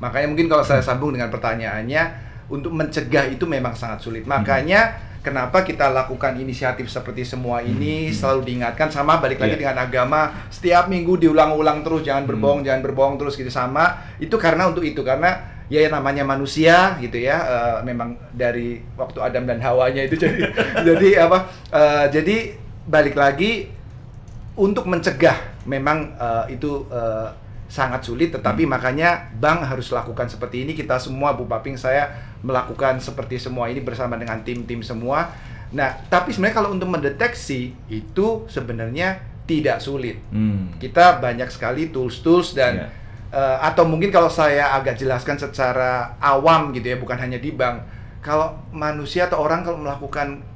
Makanya mungkin kalau saya sambung dengan pertanyaannya, untuk mencegah itu memang sangat sulit. Makanya kenapa kita lakukan inisiatif seperti semua ini, selalu diingatkan, sama balik lagi dengan agama, setiap minggu diulang-ulang terus, jangan berbohong terus gitu, sama itu karena untuk itu, karena ya namanya manusia gitu ya, memang dari waktu Adam dan Hawanya itu jadi balik lagi untuk mencegah memang itu sangat sulit, tetapi makanya bank harus lakukan seperti ini. Kita semua, Bu Paping, saya melakukan seperti semua ini bersama dengan tim-tim semua. Nah, tapi sebenarnya kalau untuk mendeteksi itu sebenarnya tidak sulit. Kita banyak sekali tools-tools dan atau mungkin kalau saya agak jelaskan secara awam gitu ya, bukan hanya di bank. Kalau manusia atau orang kalau melakukan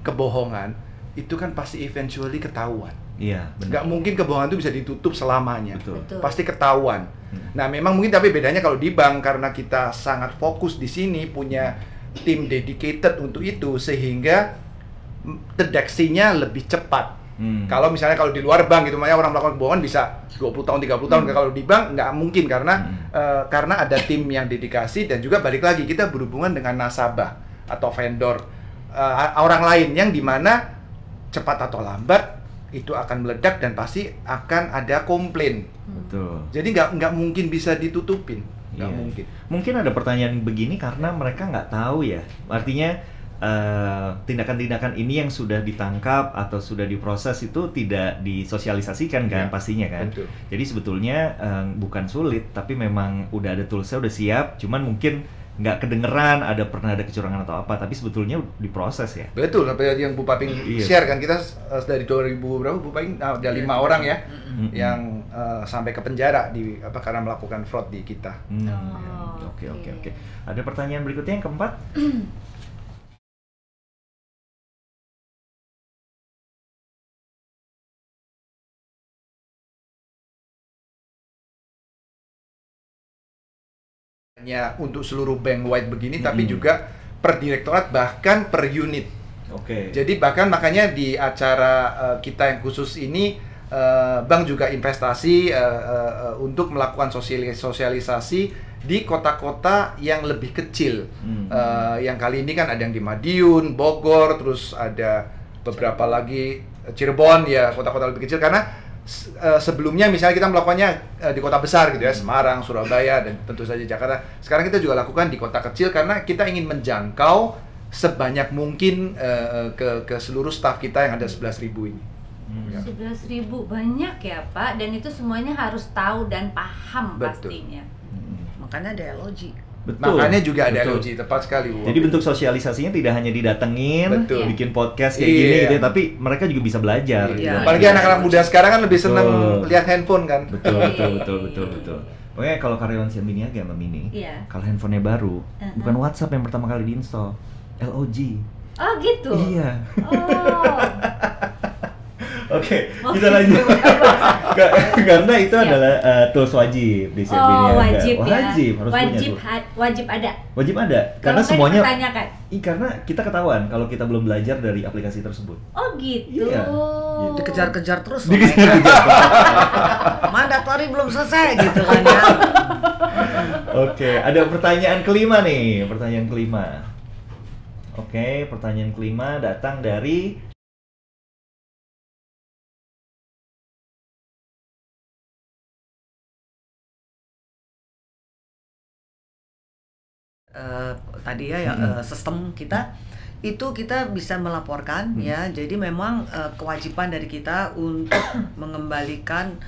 kebohongan, itu kan pasti eventually ketahuan. Iya, nggak mungkin kebohongan itu bisa ditutup selamanya. Betul. Pasti ketahuan. Nah, memang mungkin tapi bedanya kalau di bank karena kita sangat fokus di sini, punya tim dedicated untuk itu, sehingga deteksinya lebih cepat. Kalau misalnya kalau di luar bank gitu, makanya orang melakukan kebohongan bisa 20 tahun, 30 tahun. Kalau di bank nggak mungkin karena ada tim yang dedikasi, dan juga balik lagi kita berhubungan dengan nasabah atau vendor orang lain yang dimana cepat atau lambat itu akan meledak dan pasti akan ada komplain. Betul. Jadi nggak mungkin bisa ditutupin, nggak mungkin. Mungkin ada pertanyaan begini karena mereka nggak tahu ya. Artinya tindakan-tindakan ini yang sudah ditangkap atau sudah diproses itu tidak disosialisasikan kan, pastinya kan. Betul. Jadi sebetulnya bukan sulit, tapi memang udah ada toolsnya, udah siap. Cuman mungkin nggak kedengeran pernah ada kecurangan atau apa, tapi sebetulnya diproses ya. Betul, sampai yang Bu Paping share kan, kita dari 2000 berapa Bu Paping ada 5 orang ya yang sampai ke penjara karena melakukan fraud di kita. Oke. Ada pertanyaan berikutnya yang keempat. Hanya untuk seluruh bank wide begini, tapi juga per direktorat bahkan per unit. Jadi bahkan makanya di acara kita yang khusus ini, bank juga investasi untuk melakukan sosialisasi di kota-kota yang lebih kecil. Yang kali ini kan ada yang di Madiun, Bogor, terus ada beberapa lagi Cirebon ya, kota-kota lebih kecil, karena sebelumnya misalnya kita melakukannya di kota besar gitu ya, Semarang, Surabaya, dan tentu saja Jakarta. Sekarang kita juga lakukan di kota kecil karena kita ingin menjangkau sebanyak mungkin ke seluruh staf kita yang ada 11.000 ini. 11.000 banyak ya Pak, dan itu semuanya harus tahu dan paham. Betul. Pastinya. Makanya ada LOG. Betul. Makanya juga ada LOG, tepat sekali. Jadi bentuk sosialisasinya tidak hanya didatengin, bikin podcast kayak gini gitu ya, tapi mereka juga bisa belajar. Apalagi anak-anak muda sekarang kan lebih seneng lihat handphone kan. Betul. Pokoknya kalau karyawan Siambi Niaga sama Mini, kalau handphonenya baru, bukan WhatsApp yang pertama kali diinstal, LOG. Oh gitu? Iya. Oke, kita lanjut. Karena itu adalah tools wajib di Siambi Niaga. Wajib ya. Harus punya. Wajib ada. Wajib ada. Karena kalau semuanya. karena kita ketahuan kalau kita belum belajar dari aplikasi tersebut. Oh gitu. Iya. Dikejar-kejar terus. Mandatory belum selesai gitu kan ya. Oke, ada pertanyaan kelima nih. Oke, pertanyaan kelima datang dari tadi ya, sistem kita itu kita bisa melaporkan ya. Jadi memang kewajiban dari kita untuk mengembalikan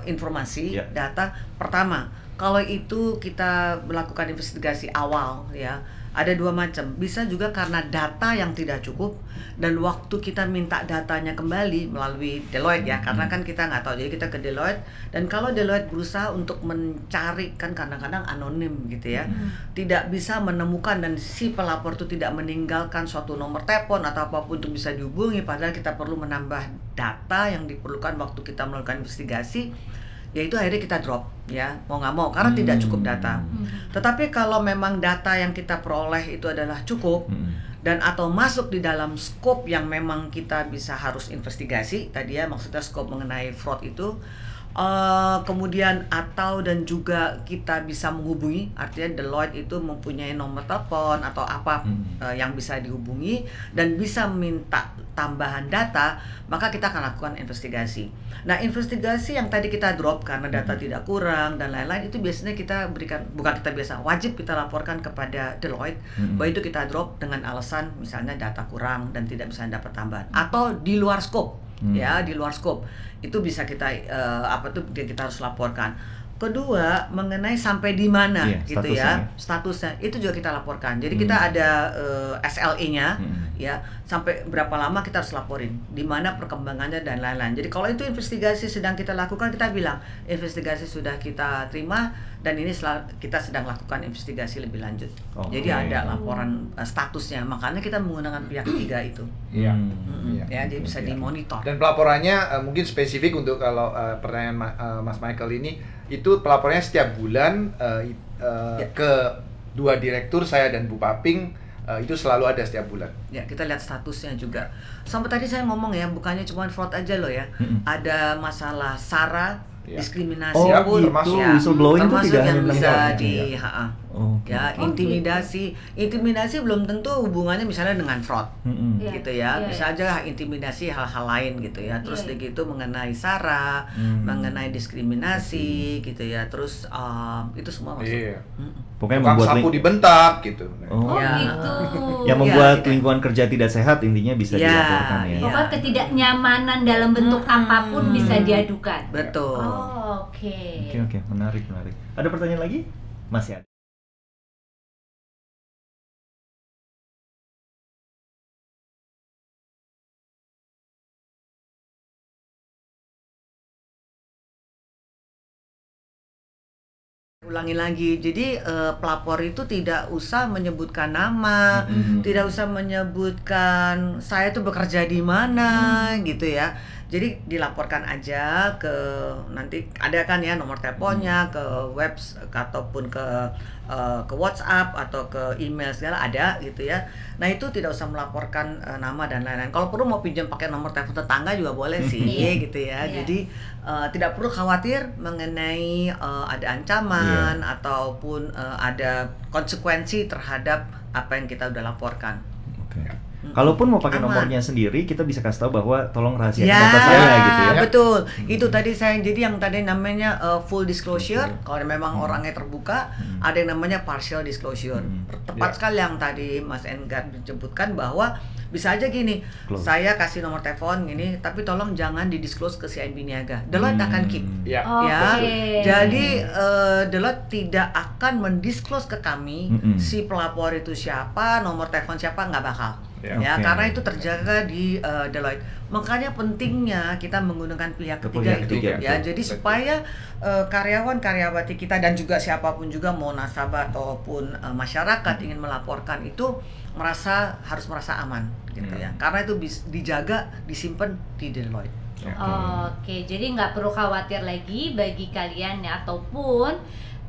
informasi data. Pertama, kalau itu kita melakukan investigasi awal ya, ada dua macam. Bisa juga karena data yang tidak cukup dan waktu kita minta datanya kembali melalui Deloitte ya, karena kan kita nggak tahu, jadi kita ke Deloitte, dan kalau Deloitte berusaha untuk mencari, kan kadang-kadang anonim gitu ya, tidak bisa menemukan, dan si pelapor itu tidak meninggalkan suatu nomor telepon atau apapun untuk bisa dihubungi, padahal kita perlu menambah data yang diperlukan waktu kita melakukan investigasi, yaitu akhirnya kita drop ya, mau nggak mau, karena tidak cukup data. Tetapi kalau memang data yang kita peroleh itu adalah cukup dan atau masuk di dalam scope yang memang kita bisa harus investigasi tadi ya, maksudnya scope mengenai fraud itu, kemudian atau dan juga kita bisa menghubungi, artinya Deloitte itu mempunyai nomor telepon atau apa yang bisa dihubungi dan bisa minta tambahan data, maka kita akan lakukan investigasi. Nah, investigasi yang tadi kita drop karena data tidak kurang dan lain-lain, itu biasanya kita berikan, bukan kita biasa, wajib kita laporkan kepada Deloitte bahwa itu kita drop dengan alasan misalnya data kurang dan tidak bisa dapat tambahan atau di luar scope. Ya, di luar scope itu bisa kita kita harus laporkan. kedua mengenai sampai di mana gitu statusnya. Statusnya itu juga kita laporkan. Jadi kita ada SLE-nya ya, sampai berapa lama kita harus laporin, di mana perkembangannya dan lain-lain. Jadi kalau itu investigasi sedang kita lakukan, kita bilang investigasi sudah kita terima dan ini kita sedang lakukan investigasi lebih lanjut. Jadi ada laporan statusnya. Makanya kita menggunakan pihak ketiga itu. Iya. Ya, jadi bisa dimonitor. Dan pelaporannya mungkin spesifik untuk kalau pertanyaan Mas Michael ini, itu pelaporannya setiap bulan ke dua direktur, saya dan Bu Paping, itu selalu ada setiap bulan. Ya, kita lihat statusnya juga. Sampai tadi saya ngomong ya, bukannya cuma fraud aja loh ya. Ada masalah SARA, diskriminasi pun termasuk whistleblowing itu tidak yang hanya bisa tentang intimidasi belum tentu hubungannya misalnya dengan fraud gitu ya, bisa aja intimidasi hal-hal lain gitu ya, terus begitu mengenai SARA, mengenai diskriminasi gitu ya, terus itu semua masuk. Pokoknya tukang membuat sapu dibentak gitu. Gitu. Yang membuat lingkungan kerja tidak sehat intinya bisa dilaporkan ya. Pokoknya ketidaknyamanan dalam bentuk apapun bisa diadukan. Betul. Oke, menarik. Ada pertanyaan lagi? Masih ada. Ulangi lagi, jadi pelapor itu tidak usah menyebutkan nama, tidak usah menyebutkan saya tuh bekerja di mana gitu ya. Jadi dilaporkan aja ke, nanti ada kan ya nomor teleponnya, ke web ataupun ke WhatsApp atau ke email segala ada gitu ya. Nah itu tidak usah melaporkan nama dan lain-lain. Kalau perlu mau pinjam pakai nomor telepon tetangga juga boleh sih gitu ya. Jadi tidak perlu khawatir mengenai ada ancaman ataupun ada konsekuensi terhadap apa yang kita udah laporkan. Kalaupun mau pakai nomornya sendiri, kita bisa kasih tahu bahwa tolong rahasiakan data saya gitu ya. Betul. Itu tadi saya, jadi yang tadi namanya full disclosure, kalau memang orangnya terbuka, ada yang namanya partial disclosure. Tepat sekali yang tadi Mas Enggar disebutkan bahwa bisa aja gini, saya kasih nomor telepon gini, tapi tolong jangan didisclose ke CIMB Niaga. Deloitte akan keep. Jadi Deloitte tidak akan mendisclose ke kami si pelapor itu siapa, nomor telepon siapa, nggak bakal. Karena itu terjaga di Deloitte. Makanya pentingnya kita menggunakan pihak ketiga itu ya. Jadi supaya karyawan-karyawati kita dan juga siapapun juga, mau nasabah ataupun masyarakat ingin melaporkan itu harus merasa aman gitu ya. Karena itu dijaga, disimpan di Deloitte. Oke, jadi nggak perlu khawatir lagi bagi kalian ya, ataupun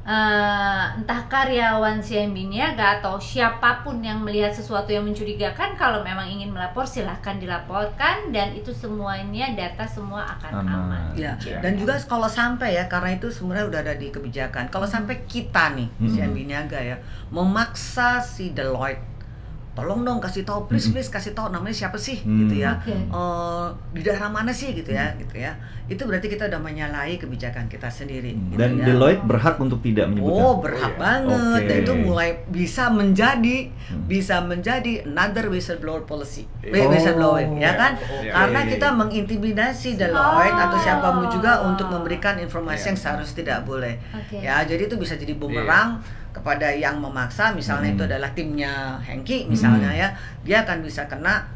entah karyawan CIMB Niaga atau siapapun yang melihat sesuatu yang mencurigakan, kalau memang ingin melapor silahkan dilaporkan dan itu semuanya data semua akan aman. Dan juga kalau sampai ya, karena itu sebenarnya udah ada di kebijakan, kalau sampai kita nih CIMB Niaga ya memaksa si Deloitte, tolong dong kasih tahu, please kasih tahu namanya siapa sih gitu ya, di daerah mana sih gitu ya, itu berarti kita udah menyalahi kebijakan kita sendiri. Dan gitu Deloitte berhak untuk tidak menyebutkan. Berhak banget. Dan itu mulai bisa menjadi another whistleblower policy, whistleblowing ya kan, karena kita mengintimidasi Deloitte atau siapapun juga untuk memberikan informasi yang seharusnya tidak boleh. Ya, jadi itu bisa jadi bumerang kepada yang memaksa, misalnya itu adalah timnya Hengki misalnya ya, dia akan bisa kena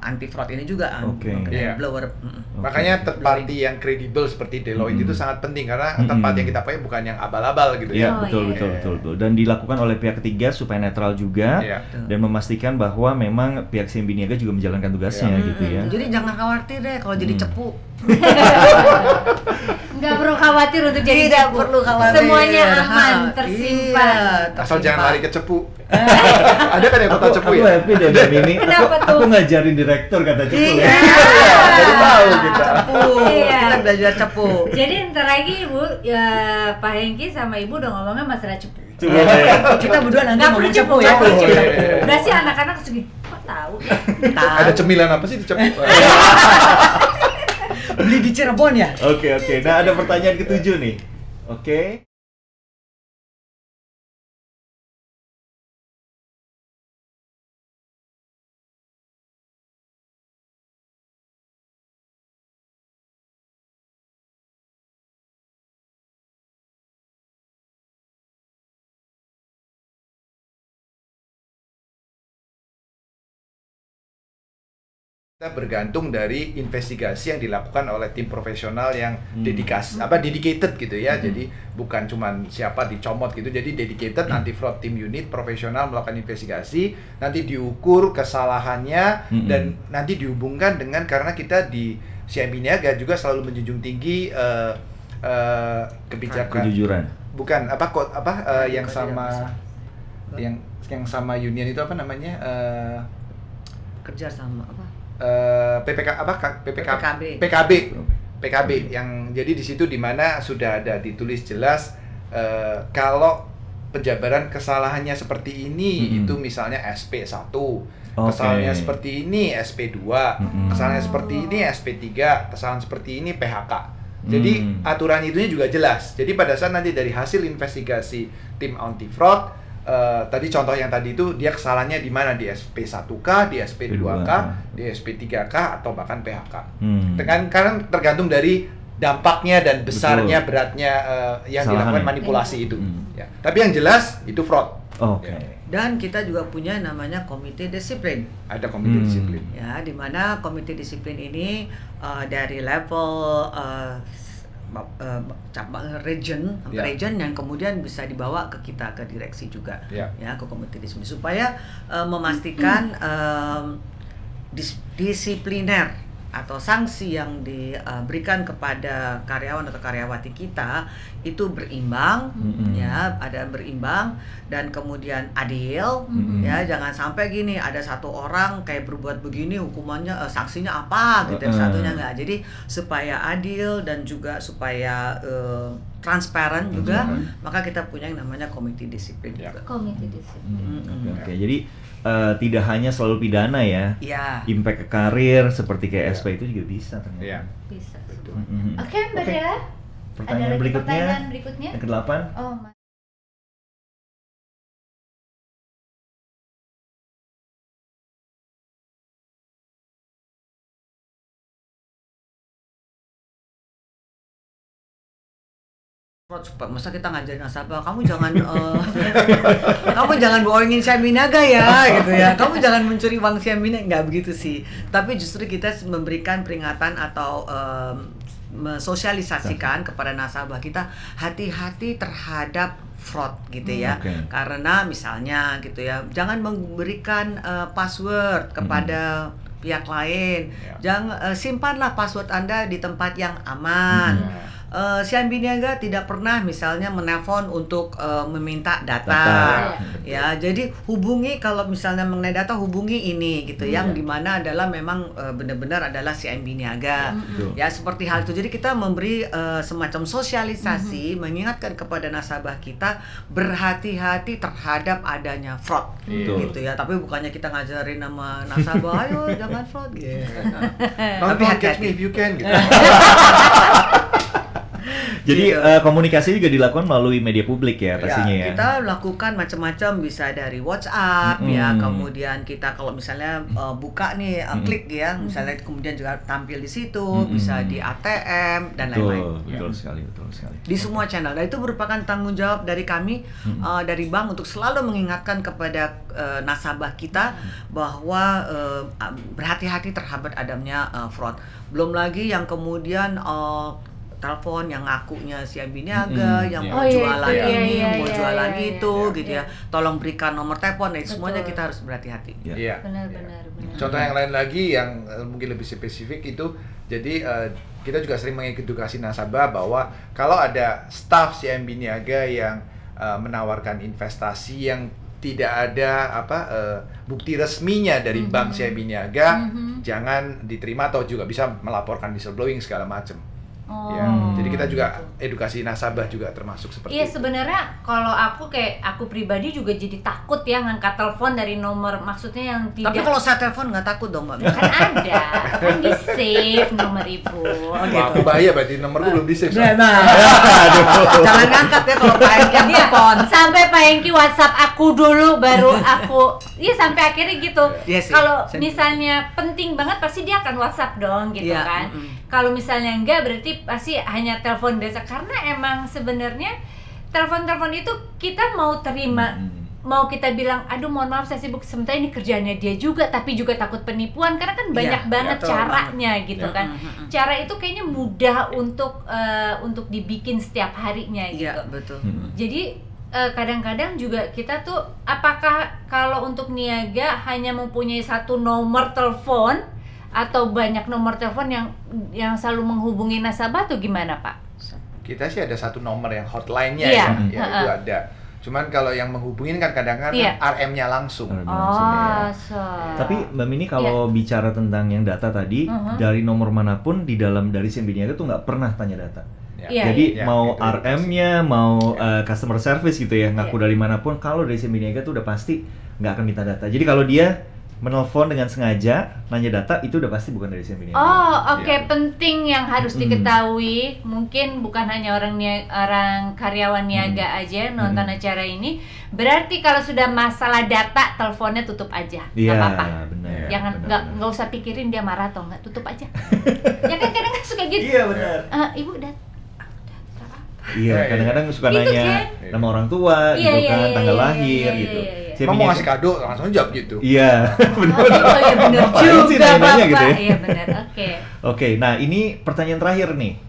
anti fraud ini juga, blower. Makanya third party yang kredibel seperti Deloitte itu sangat penting, karena third party yang kita pakai bukan yang abal-abal gitu ya. Betul. Dan dilakukan oleh pihak ketiga supaya netral juga dan memastikan bahwa memang pihak CIMB Niaga juga menjalankan tugasnya gitu ya. Jadi jangan khawatir deh kalau jadi cepu. Nggak perlu khawatir untuk jadi Tidak cepu. perlu khawatir. Semuanya aman, tersimpan. Asal jangan lari ke cepu. Ada kan yang kota cepu ya? Aku happy deh Mbak Mimi. Aku ngajarin direktur kata cepu ya. Jadi tahu kita. Kita belajar cepu. Jadi ntar lagi Ibu, Pak Hengki sama Ibu udah ngomongnya masalah cepu. Kita berdua nanti ngomong cepu ya. Berarti anak-anak segini, kok tahu ya? Ada cemilan apa sih di cepu? Beli di Cirebon ya? Oke. Nah, ada pertanyaan ketujuh nih. Oke. Kita bergantung dari investigasi yang dilakukan oleh tim profesional yang dedicated gitu ya. Jadi bukan cuman siapa dicomot gitu. Jadi dedicated anti-fraud team unit profesional melakukan investigasi, nanti diukur kesalahannya dan nanti dihubungkan dengan, karena kita di CIMB Niaga juga selalu menjunjung tinggi kebijakan kejujuran. Bukan yang sama yang sama union itu apa namanya? Kerja sama apa? PKB yang jadi di situ di mana sudah ada ditulis jelas kalau penjabaran kesalahannya seperti ini itu misalnya SP1, kesalahannya seperti ini SP2, kesalahannya seperti ini SP3, kesalahan seperti ini PHK. Jadi aturan itunya juga jelas. Jadi pada saat nanti dari hasil investigasi tim anti fraud, tadi contoh yang tadi itu dia kesalahannya di mana, di SP1K, di SP2K, di SP3K atau bahkan PHK. Karena tergantung dari dampaknya dan besarnya, beratnya yang dilakukan manipulasi itu. Ya. Tapi yang jelas itu fraud. Oke. Dan kita juga punya namanya komite disiplin. Ada komite disiplin. Ya, di mana komite disiplin ini dari level region yang kemudian bisa dibawa ke kita, ke direksi juga, ya ke komite disiplin, supaya memastikan disipliner atau sanksi yang diberikan kepada karyawan atau karyawati kita itu berimbang, ya, ada berimbang dan kemudian adil, ya, jangan sampai gini ada satu orang kayak berbuat begini hukumannya sanksinya apa gitu, satunya enggak. Jadi supaya adil dan juga supaya transparan juga, maka kita punya yang namanya komite disiplin juga. Komite disiplin. Oke, jadi tidak hanya selalu pidana ya. Impact ke karir seperti kayak SP itu juga bisa ternyata. Bisa. Betul. Oke, Mbak Dela. Pertanyaan berikutnya. Yang ke-8. Oh, masa kita ngajarin nasabah, kamu jangan kamu jangan bohongin CIMB Niaga ya, gitu ya, kamu jangan mencuri uang CIMB Niaga, nggak begitu sih. Tapi justru kita memberikan peringatan atau mensosialisasikan kepada nasabah kita, hati-hati terhadap fraud gitu ya. Karena misalnya gitu ya, jangan memberikan password kepada pihak lain, jangan simpanlah password Anda di tempat yang aman. CIMB Niaga tidak pernah misalnya menelpon untuk meminta data. Ya, jadi hubungi, kalau misalnya mengenai data hubungi ini gitu, yang dimana adalah memang benar-benar adalah CIMB Niaga. Ya, seperti hal itu. Jadi kita memberi semacam sosialisasi, mengingatkan kepada nasabah kita berhati-hati terhadap adanya fraud, gitu ya. Tapi bukannya kita ngajarin nama nasabah, ayo jangan fraud gitu. Tapi hati-hati if you can gitu. Jadi komunikasi juga dilakukan melalui media publik ya pastinya ya. Kita lakukan macam-macam, bisa dari WhatsApp ya, kemudian kita kalau misalnya buka nih klik ya, misalnya kemudian juga tampil di situ, bisa di ATM dan lain-lain. Betul sekali. Di semua channel. Dan itu merupakan tanggung jawab dari kami dari bank untuk selalu mengingatkan kepada nasabah kita bahwa berhati-hati terhadap adanya fraud. Belum lagi yang kemudian telepon yang ngakunya CIMB Niaga, yang mau jualan mau jualan itu gitu ya. Tolong berikan nomor telepon, dan semuanya kita harus berhati-hati. Benar. Contoh yang lain lagi yang mungkin lebih spesifik itu, jadi kita juga sering mengedukasi nasabah bahwa kalau ada staf CIMB Niaga yang menawarkan investasi yang tidak ada bukti resminya dari bank CIMB Niaga, jangan diterima atau juga bisa melaporkan whistleblowing segala macam. Ya, jadi kita juga edukasi nasabah juga termasuk seperti itu. Iya, sebenarnya kalau aku pribadi juga jadi takut ya ngangkat telepon dari nomor, maksudnya yang tidak. Tapi kalau saya telepon nggak takut dong, Mbak. Kan ada, kan di save nomor ibu. Aku bahaya berarti nomorku belum di save. Jangan ngangkat ya kalau Pak Engki telepon. Sampai Pak Engki WhatsApp aku dulu, baru aku. Iya, sampai akhirnya gitu. Kalau misalnya penting banget pasti dia akan WhatsApp dong gitu kan. Kalau misalnya enggak, berarti pasti hanya telepon biasa. Karena emang sebenarnya telepon-telepon itu kita mau terima mau kita bilang, aduh mohon maaf saya sibuk, sementara ini kerjaannya dia juga, tapi juga takut penipuan karena kan banyak banget caranya gitu kan. Cara itu kayaknya mudah untuk dibikin setiap harinya gitu. Iya, betul. Jadi kadang-kadang juga kita tuh, apakah kalau untuk niaga hanya mempunyai satu nomor telepon atau banyak nomor telepon yang selalu menghubungi nasabah tuh gimana Pak? Kita sih ada satu nomor yang hotline-nya ya itu ada. Cuman kalau yang menghubungin kan kadang-kadang RM-nya langsung. Tapi Mbak Mini kalau bicara tentang yang data tadi, dari nomor manapun dari CMB Niaga tuh nggak pernah tanya data. Jadi mau RM-nya, mau customer service gitu ya, ngaku dari manapun, kalau dari CMB Niaga tuh udah pasti nggak akan minta data. Jadi kalau dia menelpon dengan sengaja nanya data, itu udah pasti bukan dari CMB Niaga. Oke. Penting yang harus diketahui, mungkin bukan hanya orang karyawan niaga aja nonton acara ini. Berarti kalau sudah masalah data, teleponnya tutup aja, nggak apa-apa. Jangan, nggak usah pikirin dia marah atau nggak, tutup aja. Ya kan kadang-kadang suka gitu. Iya benar. Ibu udah. Iya, kadang-kadang suka gitu nanya nama orang tua, gitu kan, tanggal lahir, gitu. Emang mau ngasih kado, langsung jawab gitu. Iya, benar. Oh iya benar juga Bapak. Gitu ya? Iya benar, oke. Nah ini pertanyaan terakhir nih.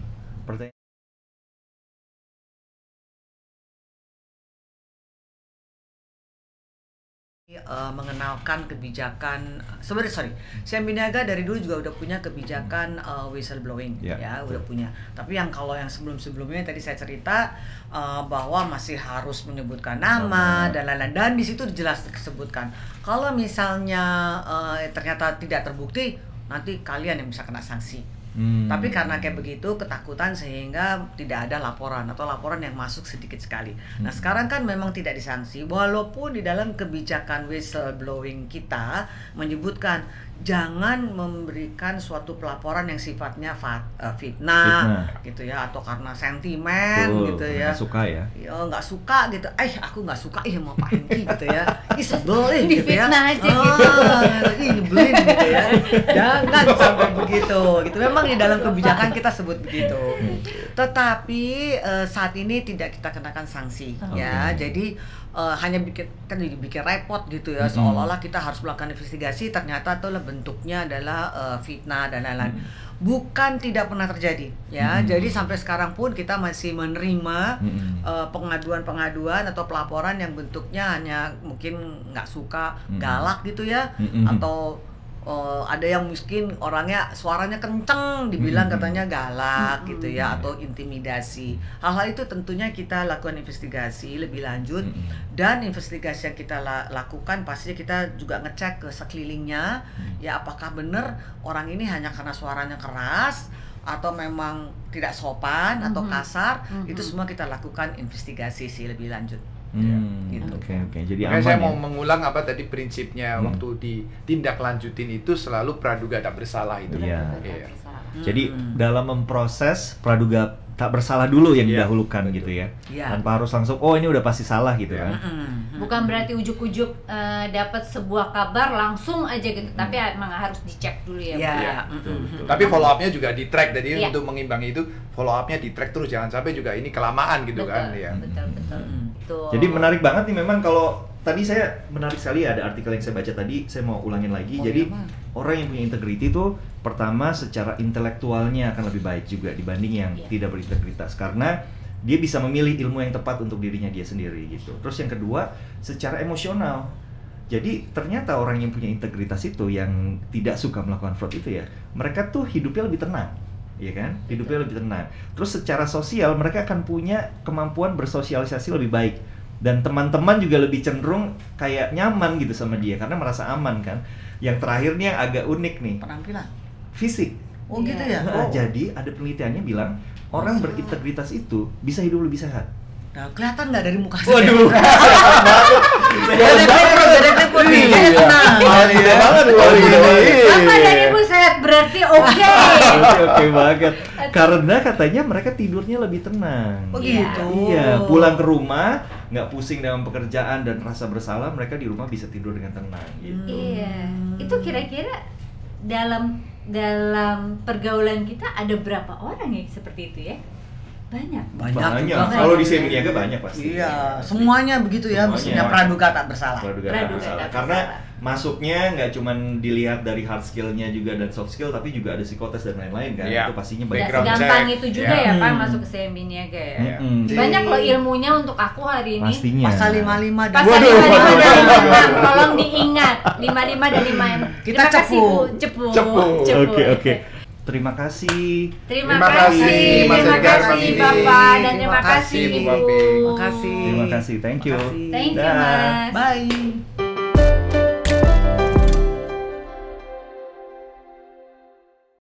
Mengenalkan kebijakan, sebenarnya CMB Niaga dari dulu juga udah punya kebijakan whistleblowing, udah punya. Tapi kalau yang sebelumnya tadi saya cerita bahwa masih harus menyebutkan nama dan lain-lain, dan di situ jelas disebutkan kalau misalnya ternyata tidak terbukti, nanti kalian yang bisa kena sanksi. Tapi karena kayak begitu ketakutan sehingga tidak ada laporan atau laporan yang masuk sedikit sekali. Nah sekarang kan memang tidak disanksi, walaupun di dalam kebijakan whistleblowing kita menyebutkan jangan memberikan suatu pelaporan yang sifatnya fitnah gitu ya, atau karena sentimen gitu ya. Nggak suka ya? Nggak suka gitu. Aku nggak suka sama Pak Hengki gitu ya. Sebelin gitu ya. Difitnah aja gitu. Nyebelin gitu ya. Jangan sampai begitu. Gitu. Memang di dalam kebijakan kita sebut begitu. Tetapi saat ini tidak kita kenakan sanksi ya. Jadi hanya dibikin repot gitu ya, seolah-olah kita harus melakukan investigasi, ternyata itu bentuknya adalah fitnah dan lain-lain. Bukan tidak pernah terjadi ya. Jadi sampai sekarang pun kita masih menerima pengaduan-pengaduan atau pelaporan yang bentuknya hanya mungkin nggak suka, galak gitu ya, atau ada yang miskin orangnya suaranya kenceng, dibilang katanya galak gitu ya, atau intimidasi. Hal-hal itu tentunya kita lakukan investigasi lebih lanjut, dan investigasi yang kita lakukan pastinya kita juga ngecek ke sekelilingnya ya, apakah benar orang ini hanya karena suaranya keras atau memang tidak sopan atau kasar. Itu semua kita lakukan investigasi sih lebih lanjut. Gitu. Oke. Jadi saya mau mengulang apa tadi prinsipnya waktu ditindaklanjutin itu selalu praduga tak bersalah itu. Jadi dalam memproses praduga tak bersalah dulu yang didahulukan gitu ya. Tanpa harus langsung ini udah pasti salah gitu kan. Bukan berarti ujuk-ujuk dapat sebuah kabar langsung aja gitu, tapi emang harus dicek dulu ya. Betul. Tapi follow up-nya juga di track. Jadi untuk mengimbangi itu follow up-nya di track terus, jangan sampai juga ini kelamaan gitu kan. Betul. Jadi menarik banget nih memang. Kalau tadi saya menarik sekali ada artikel yang saya baca tadi, saya mau ulangin lagi. Jadi orang yang punya integriti itu pertama secara intelektualnya akan lebih baik juga dibanding yang tidak berintegritas, karena dia bisa memilih ilmu yang tepat untuk dirinya dia sendiri gitu. Terus yang kedua secara emosional. Jadi ternyata orang yang punya integritas itu yang tidak suka melakukan fraud itu ya, mereka tuh hidupnya lebih tenang. Iya kan? Hidupnya lebih tenang. Terus secara sosial mereka akan punya kemampuan bersosialisasi lebih baik. Dan teman-teman juga lebih cenderung kayak nyaman gitu sama dia karena merasa aman kan. Yang terakhir nih yang agak unik nih, penampilan fisik. Gitu ya. Jadi ada penelitiannya bilang orang berintegritas itu bisa hidup lebih sehat. Nah, kelihatan nggak dari muka saya? Waduh. Apa dari ibu sehat berarti oke. Oke banget. Karena katanya mereka tidurnya lebih tenang. Gitu. Iya, pulang ke rumah nggak pusing dengan pekerjaan dan rasa bersalah, mereka di rumah bisa tidur dengan tenang. Gitu. Iya. Itu kira-kira dalam pergaulan kita ada berapa orang yang seperti itu ya? Banyak. Kalau di CMB Niaga banyak pasti. Iya, semuanya begitu ya, mestinya praduga tak bersalah. Praduga tak bersalah. Karena masuknya nggak cuma dilihat dari hard skill-nya juga dan soft skill, tapi juga ada psikotes dan lain-lain kan. Itu pastinya banyak. Gak segampang itu juga ya Pak masuk ke CMB Niaga ya. Banyak loh ilmunya untuk aku hari ini. Pastinya. Pasal 55 dan Pasal 55 dan 56, tolong diingat. 55 dan 56. Kita cepu. Oke. Terima kasih. Terima kasih Bapak dan terima kasih Ibu. Terima kasih. Thank you. Thank you Mas. Bye.